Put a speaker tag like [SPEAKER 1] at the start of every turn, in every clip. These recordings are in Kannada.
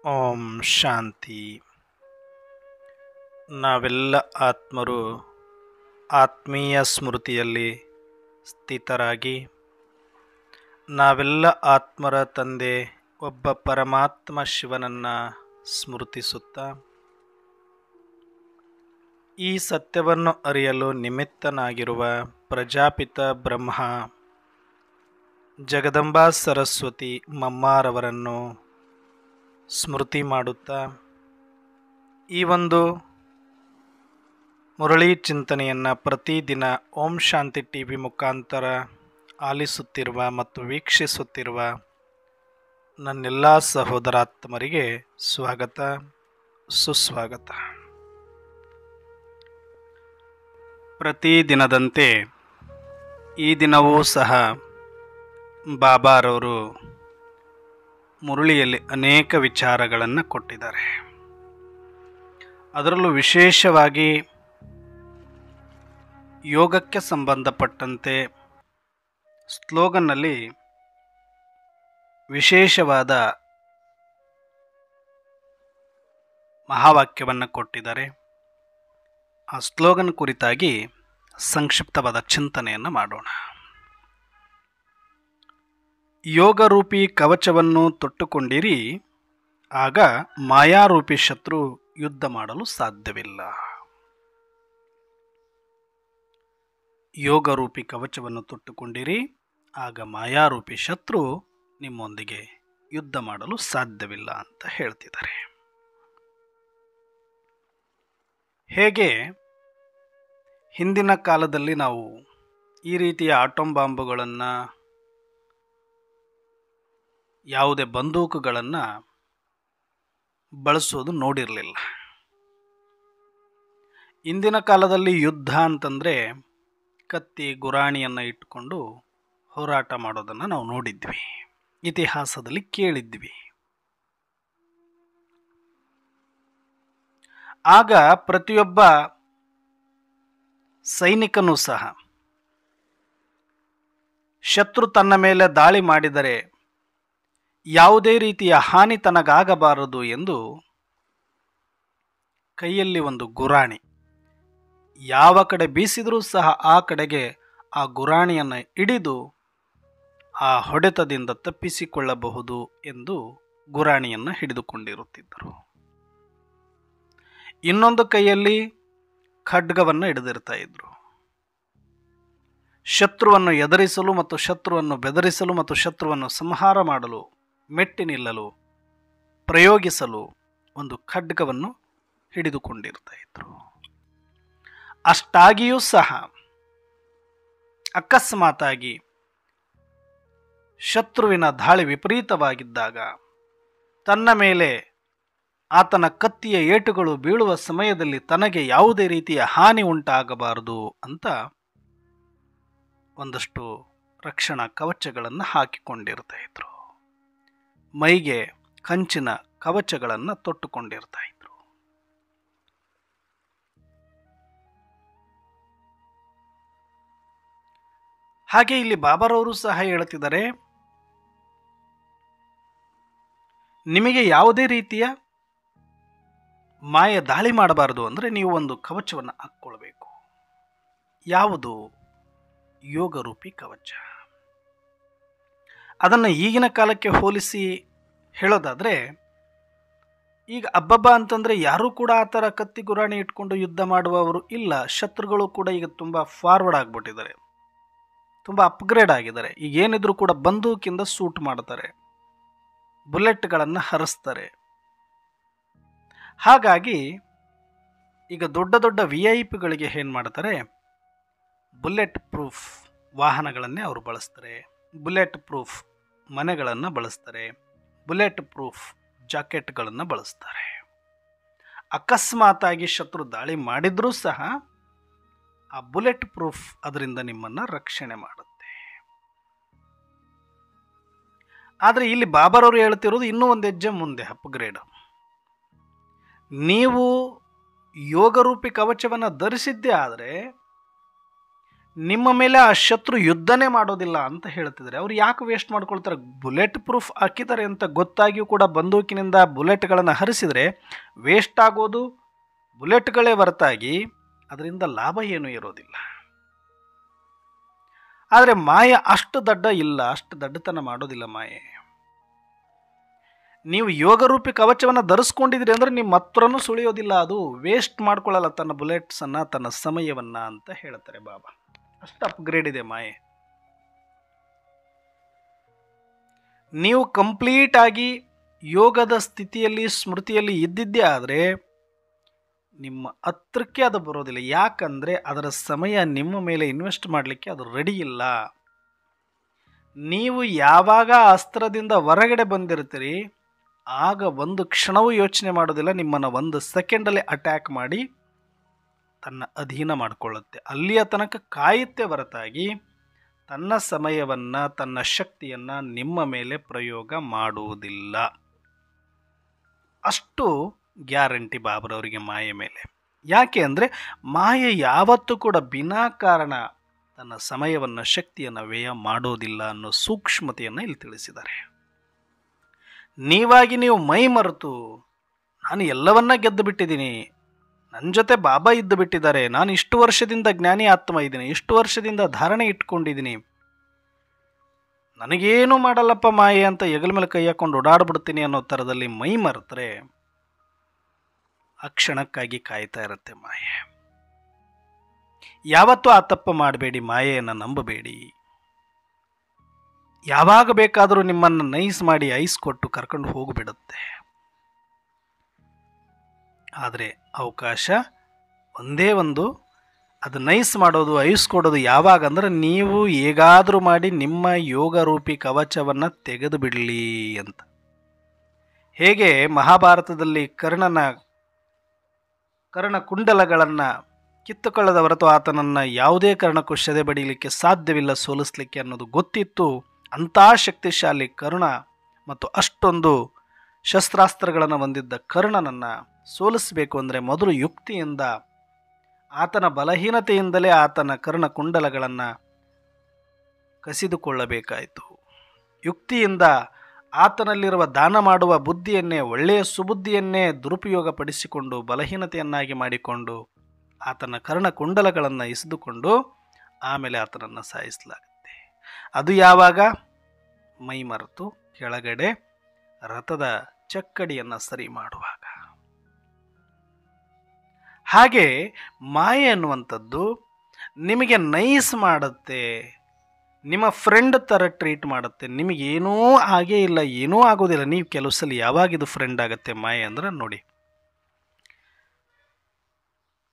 [SPEAKER 1] ಓಂ ಶಾಂತಿ. ನಾವೆಲ್ಲ ಆತ್ಮರು ಆತ್ಮೀಯ ಸ್ಮೃತಿಯಲ್ಲಿ ಸ್ಥಿತರಾಗಿ ನಾವೆಲ್ಲ ಆತ್ಮರ ತಂದೆ ಒಬ್ಬ ಪರಮಾತ್ಮ ಶಿವನನ್ನು ಸ್ಮೃತಿಸುತ್ತಾ ಈ ಸತ್ಯವನ್ನು ಅರಿಯಲು ನಿಮಿತ್ತನಾಗಿರುವ ಪ್ರಜಾಪಿತ ಬ್ರಹ್ಮ ಜಗದಂಬಾ ಸರಸ್ವತಿ ಮಮ್ಮಾರವರನ್ನು ಸ್ಮೃತಿ ಮಾಡುತ್ತಾ ಈ ಒಂದು ಮುರಳಿ ಚಿಂತನೆಯನ್ನು ಪ್ರತಿದಿನ ಓಂ ಶಾಂತಿ ಟಿವಿ ಮುಖಾಂತರ ಆಲಿಸುತ್ತಿರುವ ಮತ್ತು ವೀಕ್ಷಿಸುತ್ತಿರುವ ನನ್ನೆಲ್ಲ ಸಹೋದರಾತ್ಮರಿಗೆ ಸ್ವಾಗತ, ಸುಸ್ವಾಗತ. ಪ್ರತಿದಿನದಂತೆ ಈ ದಿನವೂ ಸಹ ಬಾಬಾರವರು ಮುರಳಿಯಲ್ಲಿ ಅನೇಕ ವಿಚಾರಗಳನ್ನು ಕೊಟ್ಟಿದ್ದಾರೆ. ಅದರಲ್ಲೂ ವಿಶೇಷವಾಗಿ ಯೋಗಕ್ಕೆ ಸಂಬಂಧಪಟ್ಟಂತೆ ಸ್ಲೋಗನ್ನಲ್ಲಿ ವಿಶೇಷವಾದ ಮಹಾವಾಕ್ಯವನ್ನು ಕೊಟ್ಟಿದ್ದಾರೆ. ಆ ಸ್ಲೋಗನ್ ಕುರಿತಾಗಿ ಸಂಕ್ಷಿಪ್ತವಾದ ಚಿಂತನೆಯನ್ನು ಮಾಡೋಣ. ಯೋಗರೂಪಿ ಕವಚವನ್ನು ತೊಟ್ಟುಕೊಂಡಿರಿ, ಆಗ ಮಾಯಾರೂಪಿ ಶತ್ರು ಯುದ್ಧ ಮಾಡಲು ಸಾಧ್ಯವಿಲ್ಲ. ಯೋಗರೂಪಿ ಕವಚವನ್ನು ತೊಟ್ಟುಕೊಂಡಿರಿ, ಆಗ ಮಾಯಾರೂಪಿ ಶತ್ರು ನಿಮ್ಮೊಂದಿಗೆ ಯುದ್ಧ ಮಾಡಲು ಸಾಧ್ಯವಿಲ್ಲ ಅಂತ ಹೇಳ್ತಿದ್ದಾರೆ. ಹೇಗೆ ಹಿಂದಿನ ಕಾಲದಲ್ಲಿ ನಾವು ಈ ರೀತಿಯ ಆಟೋಮ್ ಬಾಂಬುಗಳನ್ನು, ಯಾವುದೇ ಬಂದೂಕುಗಳನ್ನು ಬಳಸೋದು ನೋಡಿರಲಿಲ್ಲ. ಇಂದಿನ ಕಾಲದಲ್ಲಿ ಯುದ್ಧ ಅಂತಂದರೆ ಕತ್ತಿ ಗುರಾಣಿಯನ್ನು ಇಟ್ಟುಕೊಂಡು ಹೋರಾಟ ಮಾಡೋದನ್ನು ನಾವು ನೋಡಿದ್ವಿ, ಇತಿಹಾಸದಲ್ಲಿ ಕೇಳಿದ್ವಿ. ಆಗ ಪ್ರತಿಯೊಬ್ಬ ಸೈನಿಕನೂ ಸಹ ಶತ್ರು ತನ್ನ ಮೇಲೆ ದಾಳಿ ಮಾಡಿದರೆ ಯಾವುದೇ ರೀತಿಯ ಹಾನಿ ತನಗಾಗಬಾರದು ಎಂದು ಕೈಯಲ್ಲಿ ಒಂದು ಗುರಾಣಿ, ಯಾವ ಕಡೆ ಬೀಸಿದರೂ ಸಹ ಆ ಕಡೆಗೆ ಆ ಗುರಾಣಿಯನ್ನು ಹಿಡಿದು ಆ ಹೊಡೆತದಿಂದ ತಪ್ಪಿಸಿಕೊಳ್ಳಬಹುದು ಎಂದು ಗುರಾಣಿಯನ್ನು ಹಿಡಿದುಕೊಂಡಿರುತ್ತಿದ್ದರು. ಇನ್ನೊಂದು ಕೈಯಲ್ಲಿ ಖಡ್ಗವನ್ನು ಹಿಡಿದಿರ್ತಾ ಇದ್ರು. ಶತ್ರುವನ್ನು ಎದುರಿಸಲು ಮತ್ತು ಶತ್ರುವನ್ನು ಬೆದರಿಸಲು ಮತ್ತು ಶತ್ರುವನ್ನು ಸಂಹಾರ ಮಾಡಲು, ಮೆಟ್ಟಿ ನಿಲ್ಲಲು, ಪ್ರಯೋಗಿಸಲು ಒಂದು ಖಡ್ಗವನ್ನು ಹಿಡಿದುಕೊಂಡಿರ್ತಾ ಇದ್ರು. ಅಷ್ಟಾಗಿಯೂ ಸಹ ಅಕಸ್ಮಾತಾಗಿ ಶತ್ರುವಿನ ದಾಳಿ ವಿಪರೀತವಾಗಿದ್ದಾಗ ತನ್ನ ಮೇಲೆ ಆತನ ಕತ್ತಿಯ ಏಟುಗಳು ಬೀಳುವ ಸಮಯದಲ್ಲಿ ತನಗೆ ಯಾವುದೇ ರೀತಿಯ ಹಾನಿ ಉಂಟಾಗಬಾರದು ಅಂತ ಒಂದಷ್ಟು ರಕ್ಷಣಾ ಕವಚಗಳನ್ನು ಹಾಕಿಕೊಂಡಿರ್ತಾ ಇದ್ರು. ಮೈಗೆ ಕಂಚಿನ ಕವಚಗಳನ್ನು ತೊಟ್ಟುಕೊಂಡಿರ್ತಾ ಇದ್ರು. ಹಾಗೆ ಇಲ್ಲಿ ಬಾಬಾರವರು ಸಹ ಹೇಳ್ತಿದ್ದಾರೆ, ನಿಮಗೆ ಯಾವುದೇ ರೀತಿಯ ಮಾಯ ದಾಳಿ ಮಾಡಬಾರದು ಅಂದರೆ ನೀವು ಒಂದು ಕವಚವನ್ನು ಹಾಕ್ಕೊಳ್ಬೇಕು. ಯಾವುದು? ಯೋಗರೂಪಿ ಕವಚ. ಅದನ್ನು ಈಗಿನ ಕಾಲಕ್ಕೆ ಹೋಲಿಸಿ ಹೇಳೋದಾದರೆ, ಈಗ ಅಬ್ಬಬ್ಬ ಅಂತಂದರೆ ಯಾರೂ ಕೂಡ ಆ ಥರ ಕತ್ತಿ ಗುರಾಣಿ ಇಟ್ಕೊಂಡು ಯುದ್ಧ ಮಾಡುವವರು ಇಲ್ಲ. ಶತ್ರುಗಳು ಕೂಡ ಈಗ ತುಂಬ ಫಾರ್ವರ್ಡ್ ಆಗಿಬಿಟ್ಟಿದ್ದಾರೆ, ತುಂಬ ಅಪ್ಗ್ರೇಡ್ ಆಗಿದ್ದಾರೆ. ಈಗ ಏನಿದ್ರು ಕೂಡ ಬಂದೂಕಿಂದ ಶೂಟ್ ಮಾಡ್ತಾರೆ, ಬುಲೆಟ್ಗಳನ್ನು ಹರಿಸ್ತಾರೆ. ಹಾಗಾಗಿ ಈಗ ದೊಡ್ಡ ದೊಡ್ಡ VIP ಏನು ಮಾಡ್ತಾರೆ, ಬುಲೆಟ್ ಪ್ರೂಫ್ ವಾಹನಗಳನ್ನೇ ಅವರು ಬಳಸ್ತಾರೆ, ಬುಲೆಟ್ ಪ್ರೂಫ್ ಮನೆಗಳನ್ನು ಬಳಸ್ತಾರೆ, ಬುಲೆಟ್ ಪ್ರೂಫ್ ಜಾಕೆಟ್ಗಳನ್ನು ಬಳಸ್ತಾರೆ. ಅಕಸ್ಮಾತಾಗಿ ಶತ್ರು ದಾಳಿ ಮಾಡಿದ್ರೂ ಸಹ ಆ ಬುಲೆಟ್ ಪ್ರೂಫ್ ಅದರಿಂದ ನಿಮ್ಮನ್ನು ರಕ್ಷಣೆ ಮಾಡುತ್ತೆ. ಆದರೆ ಇಲ್ಲಿ ಬಾಬಾರವರು ಹೇಳ್ತಿರೋದು ಇನ್ನೂ ಒಂದು ಹೆಜ್ಜೆ ಮುಂದೆ, ಅಪ್ಗ್ರೇಡ್. ನೀವು ಯೋಗರೂಪಿ ಕವಚವನ್ನು ಧರಿಸಿದ್ದೇ ಆದರೆ ನಿಮ್ಮ ಮೇಲೆ ಆ ಶತ್ರು ಯುದ್ಧನೇ ಮಾಡೋದಿಲ್ಲ ಅಂತ ಹೇಳ್ತಿದ್ದಾರೆ. ಅವ್ರು ಯಾಕೆ ವೇಸ್ಟ್ ಮಾಡ್ಕೊಳ್ತಾರೆ? ಬುಲೆಟ್ ಪ್ರೂಫ್ ಹಾಕಿದ್ದಾರೆ ಅಂತ ಗೊತ್ತಾಗಿಯೂ ಕೂಡ ಬಂದೂಕಿನಿಂದ ಬುಲೆಟ್ಗಳನ್ನು ಹರಿಸಿದರೆ ವೇಸ್ಟ್ ಆಗೋದು ಬುಲೆಟ್ಗಳೇ ಹೊರತಾಗಿ ಅದರಿಂದ ಲಾಭ ಏನೂ ಇರೋದಿಲ್ಲ. ಆದರೆ ಮಾಯೆ ಅಷ್ಟು ದಡ್ಡ ಇಲ್ಲ, ಅಷ್ಟು ದಡ್ಡತನ ಮಾಡೋದಿಲ್ಲ ಮಾಯೆ. ನೀವು ಯೋಗರೂಪಿ ಕವಚವನ್ನು ಧರಿಸ್ಕೊಂಡಿದ್ರಿ ಅಂದರೆ ನಿಮ್ಮ ಹತ್ರನೂ ಸುಳಿಯೋದಿಲ್ಲ, ಅದು ವೇಸ್ಟ್ ಮಾಡ್ಕೊಳ್ಳಲ್ಲ ತನ್ನ ಬುಲೆಟ್ಸನ್ನು, ತನ್ನ ಸಮಯವನ್ನು ಅಂತ ಹೇಳ್ತಾರೆ ಬಾಬಾ. ಅಷ್ಟು ಅಪ್ಗ್ರೇಡ್ ಇದೆ ಮಾಯೆ. ನೀವು ಕಂಪ್ಲೀಟ್ ಆಗಿ ಯೋಗದ ಸ್ಥಿತಿಯಲ್ಲಿ ಸ್ಮೃತಿಯಲ್ಲಿ ಇದ್ದಿದ್ದೇ ಆದರೆ ನಿಮ್ಮ ಹತ್ರಕ್ಕೆ ಅದು ಬರೋದಿಲ್ಲ. ಯಾಕಂದರೆ ಅದರ ಸಮಯ ನಿಮ್ಮ ಮೇಲೆ ಇನ್ವೆಸ್ಟ್ ಮಾಡಲಿಕ್ಕೆ ಅದು ರೆಡಿ ಇಲ್ಲ. ನೀವು ಯಾವಾಗ ಅಸ್ತ್ರದಿಂದ ಹೊರಗಡೆ ಬಂದಿರ್ತೀರಿ ಆಗ ಒಂದು ಕ್ಷಣವೂ ಯೋಚನೆ ಮಾಡೋದಿಲ್ಲ, ನಿಮ್ಮನ್ನು ಒಂದು ಸೆಕೆಂಡಲ್ಲಿ ಅಟ್ಯಾಕ್ ಮಾಡಿ ತನ್ನ ಅಧೀನ ಮಾಡಿಕೊಳ್ಳುತ್ತೆ. ಅಲ್ಲಿಯ ತನಕ ಕಾಯುತ್ತೆ ಹೊರತಾಗಿ ತನ್ನ ಸಮಯವನ್ನು ತನ್ನ ಶಕ್ತಿಯನ್ನು ನಿಮ್ಮ ಮೇಲೆ ಪ್ರಯೋಗ ಮಾಡುವುದಿಲ್ಲ. ಅಷ್ಟು ಗ್ಯಾರಂಟಿ ಬಾಬರವರಿಗೆ ಮಾಯೆ ಮೇಲೆ. ಯಾಕೆ ಅಂದರೆ ಮಾಯೆ ಯಾವತ್ತೂ ಕೂಡ ವಿನಾಕಾರಣ ತನ್ನ ಸಮಯವನ್ನು ಶಕ್ತಿಯನ್ನು ವ್ಯಯ ಮಾಡೋದಿಲ್ಲ ಅನ್ನೋ ಸೂಕ್ಷ್ಮತೆಯನ್ನು ಇಲ್ಲಿ ತಿಳಿಸಿದ್ದಾರೆ. ನೀವಾಗಿ ನೀವು ಮೈ ಮರೆತು ನಾನು ಎಲ್ಲವನ್ನ ಗೆದ್ದು ಬಿಟ್ಟಿದ್ದೀನಿ, ನನ್ನ ಜೊತೆ ಬಾಬಾ ಇದ್ದು ಬಿಟ್ಟಿದ್ದಾರೆ, ನಾನು ಇಷ್ಟು ವರ್ಷದಿಂದ ಜ್ಞಾನಿ ಆತ್ಮ ಇದ್ದೀನಿ, ಇಷ್ಟು ವರ್ಷದಿಂದ ಧಾರಣೆ ಇಟ್ಕೊಂಡಿದ್ದೀನಿ, ನನಗೇನು ಮಾಡಲ್ಲಪ್ಪ ಮಾಯೆ ಅಂತ ಹೆಗಲ ಮೇಲೆ ಕೈ ಹಾಕೊಂಡು ಓಡಾಡ್ಬಿಡ್ತೀನಿ ಅನ್ನೋ ಥರದಲ್ಲಿ ಮೈ ಮರೆತರೆ ಆ ಕ್ಷಣಕ್ಕಾಗಿ ಕಾಯ್ತಾ ಇರುತ್ತೆ ಮಾಯೆ. ಯಾವತ್ತೂ ಆ ತಪ್ಪು ಮಾಡಬೇಡಿ, ಮಾಯೆಯನ್ನು ನಂಬಬೇಡಿ. ಯಾವಾಗ ಬೇಕಾದರೂ ನಿಮ್ಮನ್ನು ನೈಸ್ ಮಾಡಿ ಐಸ್ ಕೊಟ್ಟು ಕರ್ಕೊಂಡು ಹೋಗಿಬಿಡುತ್ತೆ. ಆದರೆ ಅವಕಾಶ ಒಂದೇ ಒಂದು, ಅದು ನೈಸ್ ಮಾಡೋದು ಐಸ್ ಕೊಡೋದು ಯಾವಾಗ ಅಂದರೆ ನೀವು ಹೇಗಾದರೂ ಮಾಡಿ ನಿಮ್ಮ ಯೋಗ ರೂಪಿ ಕವಚವನ್ನು ತೆಗೆದು ಬಿಡಲಿ ಅಂತ. ಹೇಗೆ ಮಹಾಭಾರತದಲ್ಲಿ ಕರ್ಣ ಕುಂಡಲಗಳನ್ನು ಕಿತ್ತುಕೊಳ್ಳದ ಹೊರತು ಆತನನ್ನು ಯಾವುದೇ ಕಾರಣಕ್ಕೂ ಸೆದೆ ಬಡಿಯಲಿಕ್ಕೆ ಸಾಧ್ಯವಿಲ್ಲ, ಸೋಲಿಸಲಿಕ್ಕೆ ಅನ್ನೋದು ಗೊತ್ತಿತ್ತು. ಅಂಥ ಶಕ್ತಿಶಾಲಿ ಕರ್ಣ ಮತ್ತು ಅಷ್ಟೊಂದು ಶಸ್ತ್ರಾಸ್ತ್ರಗಳನ್ನು ಹೊಂದಿದ್ದ ಕರ್ಣನನ್ನು ಸೋಲಿಸಬೇಕು ಅಂದರೆ ಮೊದಲು ಯುಕ್ತಿಯಿಂದ, ಆತನ ಬಲಹೀನತೆಯಿಂದಲೇ ಆತನ ಕರ್ಣಕುಂಡಲಗಳನ್ನು ಕಸಿದುಕೊಳ್ಳಬೇಕಾಯಿತು. ಯುಕ್ತಿಯಿಂದ ಆತನಲ್ಲಿರುವ ದಾನ ಮಾಡುವ ಬುದ್ಧಿಯನ್ನೇ, ಒಳ್ಳೆಯ ಸುಬುದ್ಧಿಯನ್ನೇ ದುರುಪಯೋಗಪಡಿಸಿಕೊಂಡು ಬಲಹೀನತೆಯನ್ನಾಗಿ ಮಾಡಿಕೊಂಡು ಆತನ ಕರ್ಣಕುಂಡಲಗಳನ್ನು ಇಸಿದುಕೊಂಡು ಆಮೇಲೆ ಆತನನ್ನು ಸಾಯಿಸಲಾಗುತ್ತೆ. ಅದು ಯಾವಾಗ? ಮೈ ಮರೆತು ಕೆಳಗಡೆ ರಥದ ಚಕ್ಕಡಿಯನ್ನು ಸರಿ ಮಾಡುವಾಗ. ಹಾಗೆ ಮಾಯೆ ಅನ್ನುವಂಥದ್ದು ನಿಮಗೆ ನೈಸ್ ಮಾಡುತ್ತೆ, ನಿಮ್ಮ ಫ್ರೆಂಡ್ ಥರ ಟ್ರೀಟ್ ಮಾಡುತ್ತೆ. ನಿಮಗೇನೂ ಆಗೇ ಇಲ್ಲ, ಏನೂ ಆಗೋದಿಲ್ಲ. ನೀವು ಕೆಲವು ಸಲ ಯಾವಾಗಿದು ಫ್ರೆಂಡ್ ಆಗುತ್ತೆ ಮಾಯೆ ಅಂದ್ರೆ ನೋಡಿ,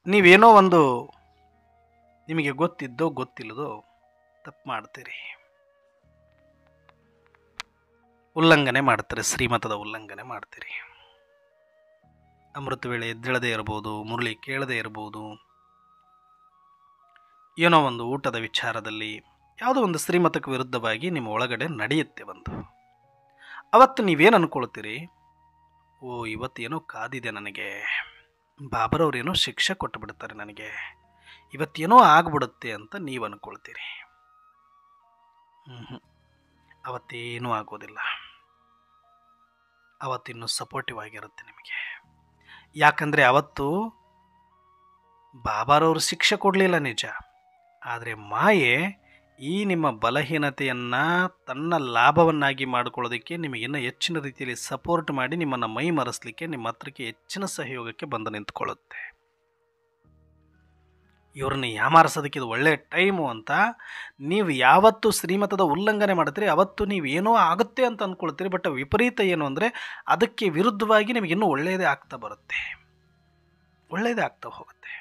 [SPEAKER 1] ನೀವೇನೋ ಒಂದು ನಿಮಗೆ ಗೊತ್ತಿದ್ದೋ ಗೊತ್ತಿಲ್ಲದೋ ತಪ್ಪು ಮಾಡ್ತೀರಿ, ಉಲ್ಲಂಘನೆ ಮಾಡ್ತಾರೆ, ಶ್ರೀಮತದ ಉಲ್ಲಂಘನೆ ಮಾಡ್ತೀರಿ. ಅಮೃತ ವೇಳೆ ಎದ್ದೇಳದೇ ಇರ್ಬೋದು, ಮುರಳಿ ಕೇಳದೇ ಇರ್ಬೋದು, ಏನೋ ಒಂದು ಊಟದ ವಿಚಾರದಲ್ಲಿ ಯಾವುದೋ ಒಂದು ಶ್ರೀಮತಕ್ಕೆ ವಿರುದ್ಧವಾಗಿ ನಿಮ್ಮ ಒಳಗಡೆ ನಡೆಯುತ್ತೆ ಒಂದು. ಅವತ್ತು ನೀವೇನು ಅಂದ್ಕೊಳ್ತೀರಿ? ಓ, ಇವತ್ತೇನೋ ಕಾದಿದೆ ನನಗೆ, ಬಾಬರವ್ರೇನೋ ಶಿಕ್ಷೆ ಕೊಟ್ಟು ಬಿಡ್ತಾರೆ ನನಗೆ, ಇವತ್ತೇನೋ ಆಗ್ಬಿಡುತ್ತೆ ಅಂತ ನೀವು ಅಂದ್ಕೊಳ್ತೀರಿ. ಅವತ್ತೇನೂ ಆಗೋದಿಲ್ಲ. ಅವತ್ತಿನ್ನೂ ಸಪೋರ್ಟಿವ್ ಆಗಿರುತ್ತೆ ನಿಮಗೆ. ಯಾಕಂದರೆ ಅವತ್ತು ಬಾಬಾರವರು ಶಿಕ್ಷೆ ಕೊಡಲಿಲ್ಲ ನಿಜ, ಆದರೆ ಮಾಯೆ ಈ ನಿಮ್ಮ ಬಲಹೀನತೆಯನ್ನು ತನ್ನ ಲಾಭವನ್ನಾಗಿ ಮಾಡಿಕೊಳ್ಳೋದಕ್ಕೆ ನಿಮಗಿನ್ನೂ ಹೆಚ್ಚಿನ ರೀತಿಯಲ್ಲಿ ಸಪೋರ್ಟ್ ಮಾಡಿ ನಿಮ್ಮನ್ನು ಮೈ ಮರೆಸಲಿಕ್ಕೆ ನಿಮ್ಮ ಹತ್ರಕ್ಕೆ ಹೆಚ್ಚಿನ ಸಹಯೋಗಕ್ಕೆ ಬಂದು ನಿಂತ್ಕೊಳ್ಳುತ್ತೆ. ಇವ್ರನ್ನ ಯಾಮಾರಿಸೋದಕ್ಕೆ ಇದು ಒಳ್ಳೆಯ ಟೈಮು ಅಂತ ನೀವು ಯಾವತ್ತು ಶ್ರೀಮತದ ಉಲ್ಲಂಘನೆ ಮಾಡ್ತೀರಿ ಅವತ್ತು ನೀವು ಏನೋ ಆಗುತ್ತೆ ಅಂತ ಅಂದ್ಕೊಳ್ತೀರಿ. ಬಟ್ ವಿಪರೀತ ಏನು ಅಂದರೆ ಅದಕ್ಕೆ ವಿರುದ್ಧವಾಗಿ ನಿಮಗಿನ್ನೂ ಒಳ್ಳೆಯದೇ ಆಗ್ತಾ ಬರುತ್ತೆ, ಒಳ್ಳೆಯದೇ ಆಗ್ತಾ ಹೋಗುತ್ತೆ.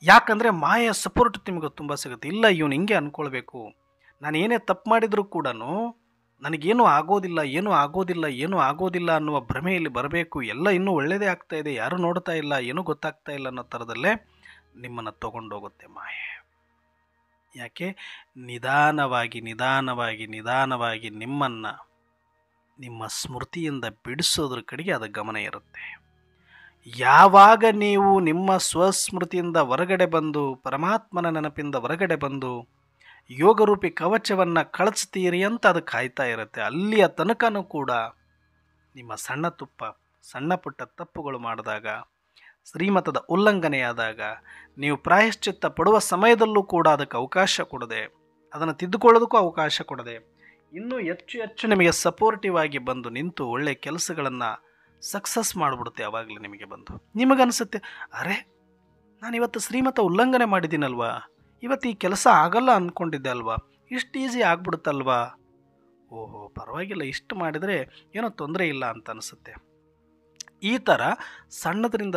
[SPEAKER 1] ಯಾಕಂದರೆ ಮಾಯ ಸಪೋರ್ಟ್ ನಿಮಗೆ ತುಂಬ ಸಿಗುತ್ತೆ. ಇಲ್ಲ, ಇವನು ಹಿಂಗೆ ಅಂದ್ಕೊಳ್ಬೇಕು, ನಾನು ಏನೇ ತಪ್ಪು ಮಾಡಿದರೂ ಕೂಡ ನನಗೇನೂ ಆಗೋದಿಲ್ಲ, ಏನೂ ಆಗೋದಿಲ್ಲ, ಏನೂ ಆಗೋದಿಲ್ಲ ಅನ್ನುವ ಭ್ರಮೆಯಲ್ಲಿ ಬರಬೇಕು. ಎಲ್ಲ ಇನ್ನೂ ಒಳ್ಳೆಯದೇ ಆಗ್ತಾ ಇದೆ, ಯಾರೂ ನೋಡ್ತಾ ಇಲ್ಲ, ಏನೂ ಗೊತ್ತಾಗ್ತಾ ಇಲ್ಲ ಅನ್ನೋ ಥರದಲ್ಲೇ ನಿಮ್ಮನ್ನು ತಗೊಂಡೋಗುತ್ತೆ ಮಾಯೆ. ಯಾಕೆ? ನಿಧಾನವಾಗಿ ನಿಧಾನವಾಗಿ ನಿಧಾನವಾಗಿ ನಿಮ್ಮನ್ನು ನಿಮ್ಮ ಸ್ಮೃತಿಯಿಂದ ಬಿಡಿಸೋದ್ರ ಕಡೆಗೆ ಅದು ಗಮನ ಇರುತ್ತೆ. ಯಾವಾಗ ನೀವು ನಿಮ್ಮ ಸ್ವಸ್ಮೃತಿಯಿಂದ ಹೊರಗಡೆ ಬಂದು ಪರಮಾತ್ಮನ ನೆನಪಿಂದ ಹೊರಗಡೆ ಬಂದು ಯೋಗರೂಪಿ ಕವಚವನ್ನು ಕಳಿಸ್ತೀರಿ ಅಂತ ಅದು ಕಾಯ್ತಾ ಇರುತ್ತೆ. ಅಲ್ಲಿಯ ತನಕನೂ ಕೂಡ ನಿಮ್ಮ ಸಣ್ಣ ಪುಟ್ಟ ತಪ್ಪುಗಳು ಮಾಡಿದಾಗ, ಶ್ರೀಮತದ ಉಲ್ಲಂಘನೆಯಾದಾಗ, ನೀವು ಪ್ರಾಯಶ್ಚಿತ್ತ ಪಡುವ ಸಮಯದಲ್ಲೂ ಕೂಡ ಅದಕ್ಕೆ ಅವಕಾಶ ಕೊಡದೆ, ಅದನ್ನು ತಿದ್ದುಕೊಳ್ಳೋದಕ್ಕೂ ಅವಕಾಶ ಕೊಡದೆ, ಇನ್ನೂ ಹೆಚ್ಚು ನಿಮಗೆ ಸಪೋರ್ಟಿವ್ ಆಗಿ ಬಂದು ನಿಂತು ಒಳ್ಳೆಯ ಕೆಲಸಗಳನ್ನು ಸಕ್ಸಸ್ ಮಾಡಿಬಿಡುತ್ತೆ. ಆವಾಗಲೇ ನಿಮಗೆ ಬಂದು ನಿಮಗನ್ಸುತ್ತೆ, ಅರೆ ನಾನು ಇವತ್ತು ಶ್ರೀಮತ ಉಲ್ಲಂಘನೆ ಮಾಡಿದ್ದೀನಲ್ವಾ, ಇವತ್ತು ಈ ಕೆಲಸ ಆಗಲ್ಲ ಅಂದ್ಕೊಂಡಿದ್ದೆ ಅಲ್ವಾ, ಇಷ್ಟು ಈಸಿ ಆಗ್ಬಿಡುತ್ತಲ್ವಾ, ಓಹೋ ಪರವಾಗಿಲ್ಲ, ಇಷ್ಟು ಮಾಡಿದರೆ ಏನೋ ತೊಂದರೆ ಇಲ್ಲ ಅಂತ ಅನಿಸುತ್ತೆ. ಈ ಥರ ಸಣ್ಣದರಿಂದ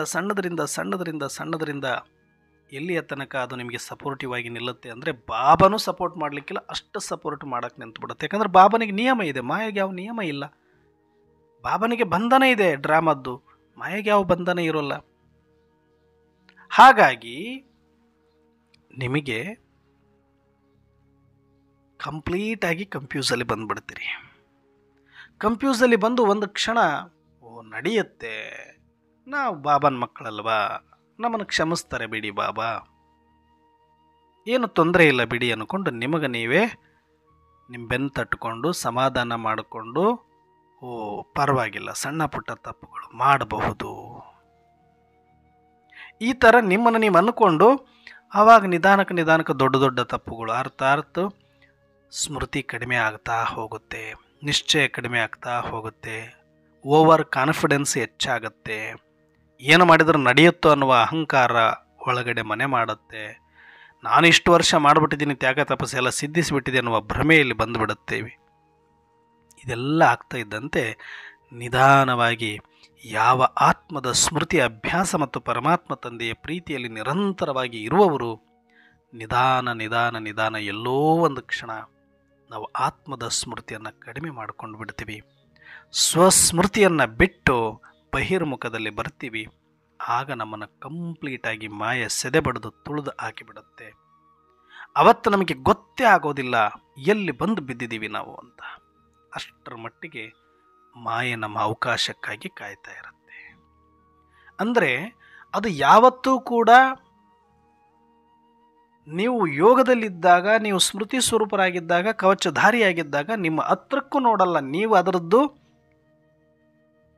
[SPEAKER 1] ಎಲ್ಲಿಯ ತನಕ ಅದು ನಿಮಗೆ ಸಪೋರ್ಟಿವ್ ಆಗಿ ನಿಲ್ಲುತ್ತೆ ಅಂದರೆ, ಬಾಬಾನೂ ಸಪೋರ್ಟ್ ಮಾಡಲಿಕ್ಕಿಲ್ಲ, ಅಷ್ಟು ಸಪೋರ್ಟ್ ಮಾಡೋಕ್ಕೆ ನಿಂತುಬಿಡುತ್ತೆ. ಯಾಕಂದರೆ ಬಾಬನಿಗೆ ನಿಯಮ ಇದೆ, ಮಾಯೆಗೆ ಯಾವ ನಿಯಮ ಇಲ್ಲ. ಬಾಬನಿಗೆ ಬಂಧನ ಇದೆ ಡ್ರಾಮದ್ದು, ಮಾಯೆಗೆ ಯಾವ ಬಂಧನ ಇರೋಲ್ಲ. ಹಾಗಾಗಿ ನಿಮಗೆ ಕಂಪ್ಲೀಟಾಗಿ ಕನ್ಫ್ಯೂಸಲ್ಲಿ ಬಂದುಬಿಡ್ತೀರಿ. ಕನ್ಫ್ಯೂಸಲ್ಲಿ ಬಂದು ಒಂದು ಕ್ಷಣ, ನಡೆಯುತ್ತೆ, ನಾವು ಬಾಬನ ಮಕ್ಕಳಲ್ವಾ, ನಮ್ಮನ್ನು ಕ್ಷಮಿಸ್ತಾರೆ ಬಿಡಿ ಬಾಬಾ, ಏನು ತೊಂದರೆ ಇಲ್ಲ ಬಿಡಿ ಅಂದ್ಕೊಂಡು ನಿಮಗೆ ನೀವೇ ನಿಮ್ಮ ಬೆನ್ನು ತಟ್ಕೊಂಡು ಸಮಾಧಾನ ಮಾಡಿಕೊಂಡು, ಪರವಾಗಿಲ್ಲ, ಸಣ್ಣ ಪುಟ್ಟ ತಪ್ಪುಗಳು ಮಾಡಬಹುದು, ಈ ಥರ ನಿಮ್ಮನ್ನು ನೀವು ಅಂದ್ಕೊಂಡು ಆವಾಗ ನಿಧಾನಕ್ಕೆ ದೊಡ್ಡ ತಪ್ಪುಗಳು ಅರ್ಥ ಸ್ಮೃತಿ ಕಡಿಮೆ ಆಗ್ತಾ ಹೋಗುತ್ತೆ, ನಿಶ್ಚಯ ಕಡಿಮೆ ಆಗ್ತಾ ಹೋಗುತ್ತೆ, ಓವರ್ ಕಾನ್ಫಿಡೆನ್ಸ್ ಹೆಚ್ಚಾಗತ್ತೆ, ಏನು ಮಾಡಿದರೂ ನಡೆಯುತ್ತೋ ಅನ್ನುವ ಅಹಂಕಾರ ಒಳಗಡೆ ಮನೆ ಮಾಡುತ್ತೆ. ನಾನು ಇಷ್ಟು ವರ್ಷ ಮಾಡಿಬಿಟ್ಟಿದ್ದೀನಿ, ತ್ಯಾಗ ತಪಸ್ಸು ಎಲ್ಲ ಸಿದ್ಧಿಸಿಬಿಟ್ಟಿದೆ ಅನ್ನುವ ಭ್ರಮೆಯಲ್ಲಿ ಬಂದುಬಿಡುತ್ತೇವೆ. ಇದೆಲ್ಲ ಆಗ್ತಾ ಇದ್ದಂತೆ ನಿಧಾನವಾಗಿ ಯಾವ ಆತ್ಮದ ಸ್ಮೃತಿ ಅಭ್ಯಾಸ ಮತ್ತು ಪರಮಾತ್ಮ ತಂದೆಯ ಪ್ರೀತಿಯಲ್ಲಿ ನಿರಂತರವಾಗಿ ಇರುವವರು ನಿಧಾನ ಎಲ್ಲೋ ಒಂದು ಕ್ಷಣ ನಾವು ಆತ್ಮದ ಸ್ಮೃತಿಯನ್ನು ಕಡಿಮೆ ಮಾಡಿಕೊಂಡು ಬಿಡ್ತೀವಿ. ಸ್ವಸ್ಮೃತಿಯನ್ನು ಬಿಟ್ಟು ಬಹಿರ್ಮುಖದಲ್ಲಿ ಬರ್ತೀವಿ. ಆಗ ನಮ್ಮನ್ನು ಕಂಪ್ಲೀಟಾಗಿ ಮಾಯ ಸೆದೆಬಡಿದು ತುಳಿದು ಹಾಕಿಬಿಡುತ್ತೆ. ಅವತ್ತು ನಮಗೆ ಗೊತ್ತೇ ಆಗೋದಿಲ್ಲ ಎಲ್ಲಿ ಬಂದು ಬಿದ್ದಿದ್ದೀವಿ ನಾವು ಅಂತ. ಅಷ್ಟರ ಮಟ್ಟಿಗೆ ಮಾಯೆ ನಮ್ಮ ಅವಕಾಶಕ್ಕಾಗಿ ಕಾಯ್ತಾ ಇರುತ್ತೆ. ಅಂದರೆ ಅದು ಯಾವತ್ತೂ ಕೂಡ ನೀವು ಯೋಗದಲ್ಲಿದ್ದಾಗ, ನೀವು ಸ್ಮೃತಿ ಸ್ವರೂಪರಾಗಿದ್ದಾಗ, ಕವಚಧಾರಿಯಾಗಿದ್ದಾಗ ನಿಮ್ಮ ಹತ್ರಕ್ಕೂ ನೋಡಲ್ಲ, ನೀವು ಅದರದ್ದು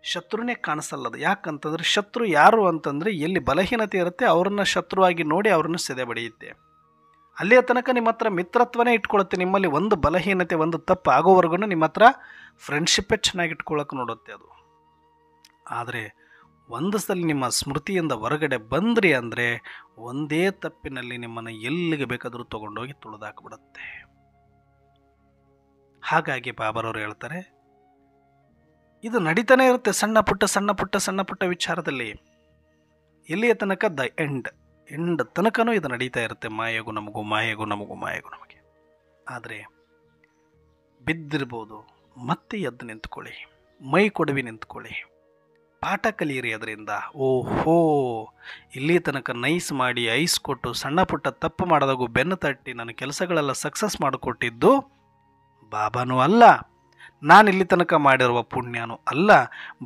[SPEAKER 1] ಶತ್ರುನೇ ಕಾಣಿಸಲ್ಲದು. ಯಾಕಂತಂದರೆ ಶತ್ರು ಯಾರು ಅಂತಂದರೆ ಎಲ್ಲಿ ಬಲಹೀನತೆ ಇರುತ್ತೆ ಅವ್ರನ್ನ ಶತ್ರುವಾಗಿ ನೋಡಿ ಅವ್ರನ್ನ ಸೆದೆ ಬಡಿಯುತ್ತೆ. ಅಲ್ಲಿಯ ತನಕ ನಿಮ್ಮ ಹತ್ರ ಮಿತ್ರತ್ವನೇ ಇಟ್ಕೊಳ್ಳುತ್ತೆ. ನಿಮ್ಮಲ್ಲಿ ಒಂದು ಬಲಹೀನತೆ, ಒಂದು ತಪ್ಪು ಆಗೋವರೆಗೂ ನಿಮ್ಮ ಹತ್ರ ಫ್ರೆಂಡ್ಶಿಪ್ಪೇ ಚೆನ್ನಾಗಿ ಇಟ್ಕೊಳ್ಳೋಕೆ ನೋಡುತ್ತೆ ಅದು. ಆದರೆ ಒಂದು ಸಲ ನಿಮ್ಮ ಸ್ಮೃತಿಯಿಂದ ಹೊರಗಡೆ ಬಂದ್ರಿ ಅಂದರೆ ಒಂದೇ ತಪ್ಪಿನಲ್ಲಿ ನಿಮ್ಮನ್ನು ಎಲ್ಲಿಗೆ ಬೇಕಾದರೂ ತೊಗೊಂಡೋಗಿ ತುಳಿದಾಕ್ಬಿಡುತ್ತೆ. ಹಾಗಾಗಿ ಬಾಬಾರವರು ಹೇಳ್ತಾರೆ, ಇದು ನಡೀತಾನೆ ಇರುತ್ತೆ ಸಣ್ಣ ಪುಟ್ಟ ವಿಚಾರದಲ್ಲಿ. ಎಲ್ಲಿಯ ತನಕ ದ ಎಂಡ್ ತನಕನೂ ಇದು ನಡೀತಾ ಇರುತ್ತೆ. ಮಾಯೆಗೂ ನಮಗೆ. ಆದರೆ ಬಿದ್ದಿರ್ಬೋದು, ಮತ್ತೆ ಎದ್ದು ನಿಂತ್ಕೊಳ್ಳಿ, ಮೈ ಕೊಡವಿ ನಿಂತ್ಕೊಳ್ಳಿ, ಪಾಠ ಕಲಿಯಿರಿ ಅದರಿಂದ. ಓಹೋ, ಇಲ್ಲಿ ತನಕ ನೈಸ್ ಮಾಡಿ ಐಸ್ ಕೊಟ್ಟು ಸಣ್ಣ ಪುಟ್ಟ ತಪ್ಪು ಮಾಡಿದಾಗೂ ಬೆನ್ನು ತಟ್ಟಿ ನನ್ನ ಕೆಲಸಗಳೆಲ್ಲ ಸಕ್ಸಸ್ ಮಾಡಿಕೊಟ್ಟಿದ್ದು ಬಾಬಾನೂ ಅಲ್ಲ, ನಾನು ಇಲ್ಲಿ ತನಕ ಮಾಡಿರುವ ಪುಣ್ಯನೂ ಅಲ್ಲ,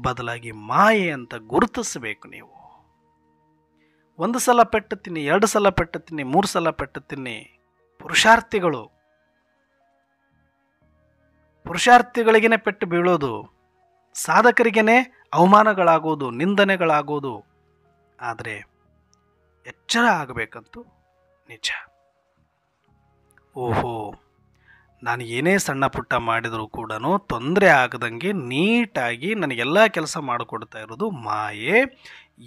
[SPEAKER 1] ಬದಲಾಗಿ ಮಾಯೆ ಅಂತ ಗುರುತಿಸಬೇಕು ನೀವು. 1 ಸಲ ಪೆಟ್ಟು ತಿನ್ನಿ, 2 ಸಲ ಪೆಟ್ಟು ತಿನ್ನಿ, 3 ಸಲ ಪೆಟ್ಟು ತಿನ್ನಿ. ಪುರುಷಾರ್ಥಿಗಳಿಗೇನೆ ಪೆಟ್ಟು ಬೀಳೋದು, ಸಾಧಕರಿಗೇನೆ ಅವಮಾನಗಳಾಗೋದು, ನಿಂದನೆಗಳಾಗೋದು. ಆದರೆ ಎಚ್ಚರ ಆಗಬೇಕಂತೂ ನಿಜ. ಓಹೋ, ನಾನು ಏನೇ ಸಣ್ಣ ಪುಟ್ಟ ಮಾಡಿದರೂ ಕೂಡ ತೊಂದರೆ ಆಗದಂಗೆ ನೀಟಾಗಿ ನನಗೆಲ್ಲ ಕೆಲಸ ಮಾಡಿಕೊಡ್ತಾ ಇರೋದು ಮಾಯೆ.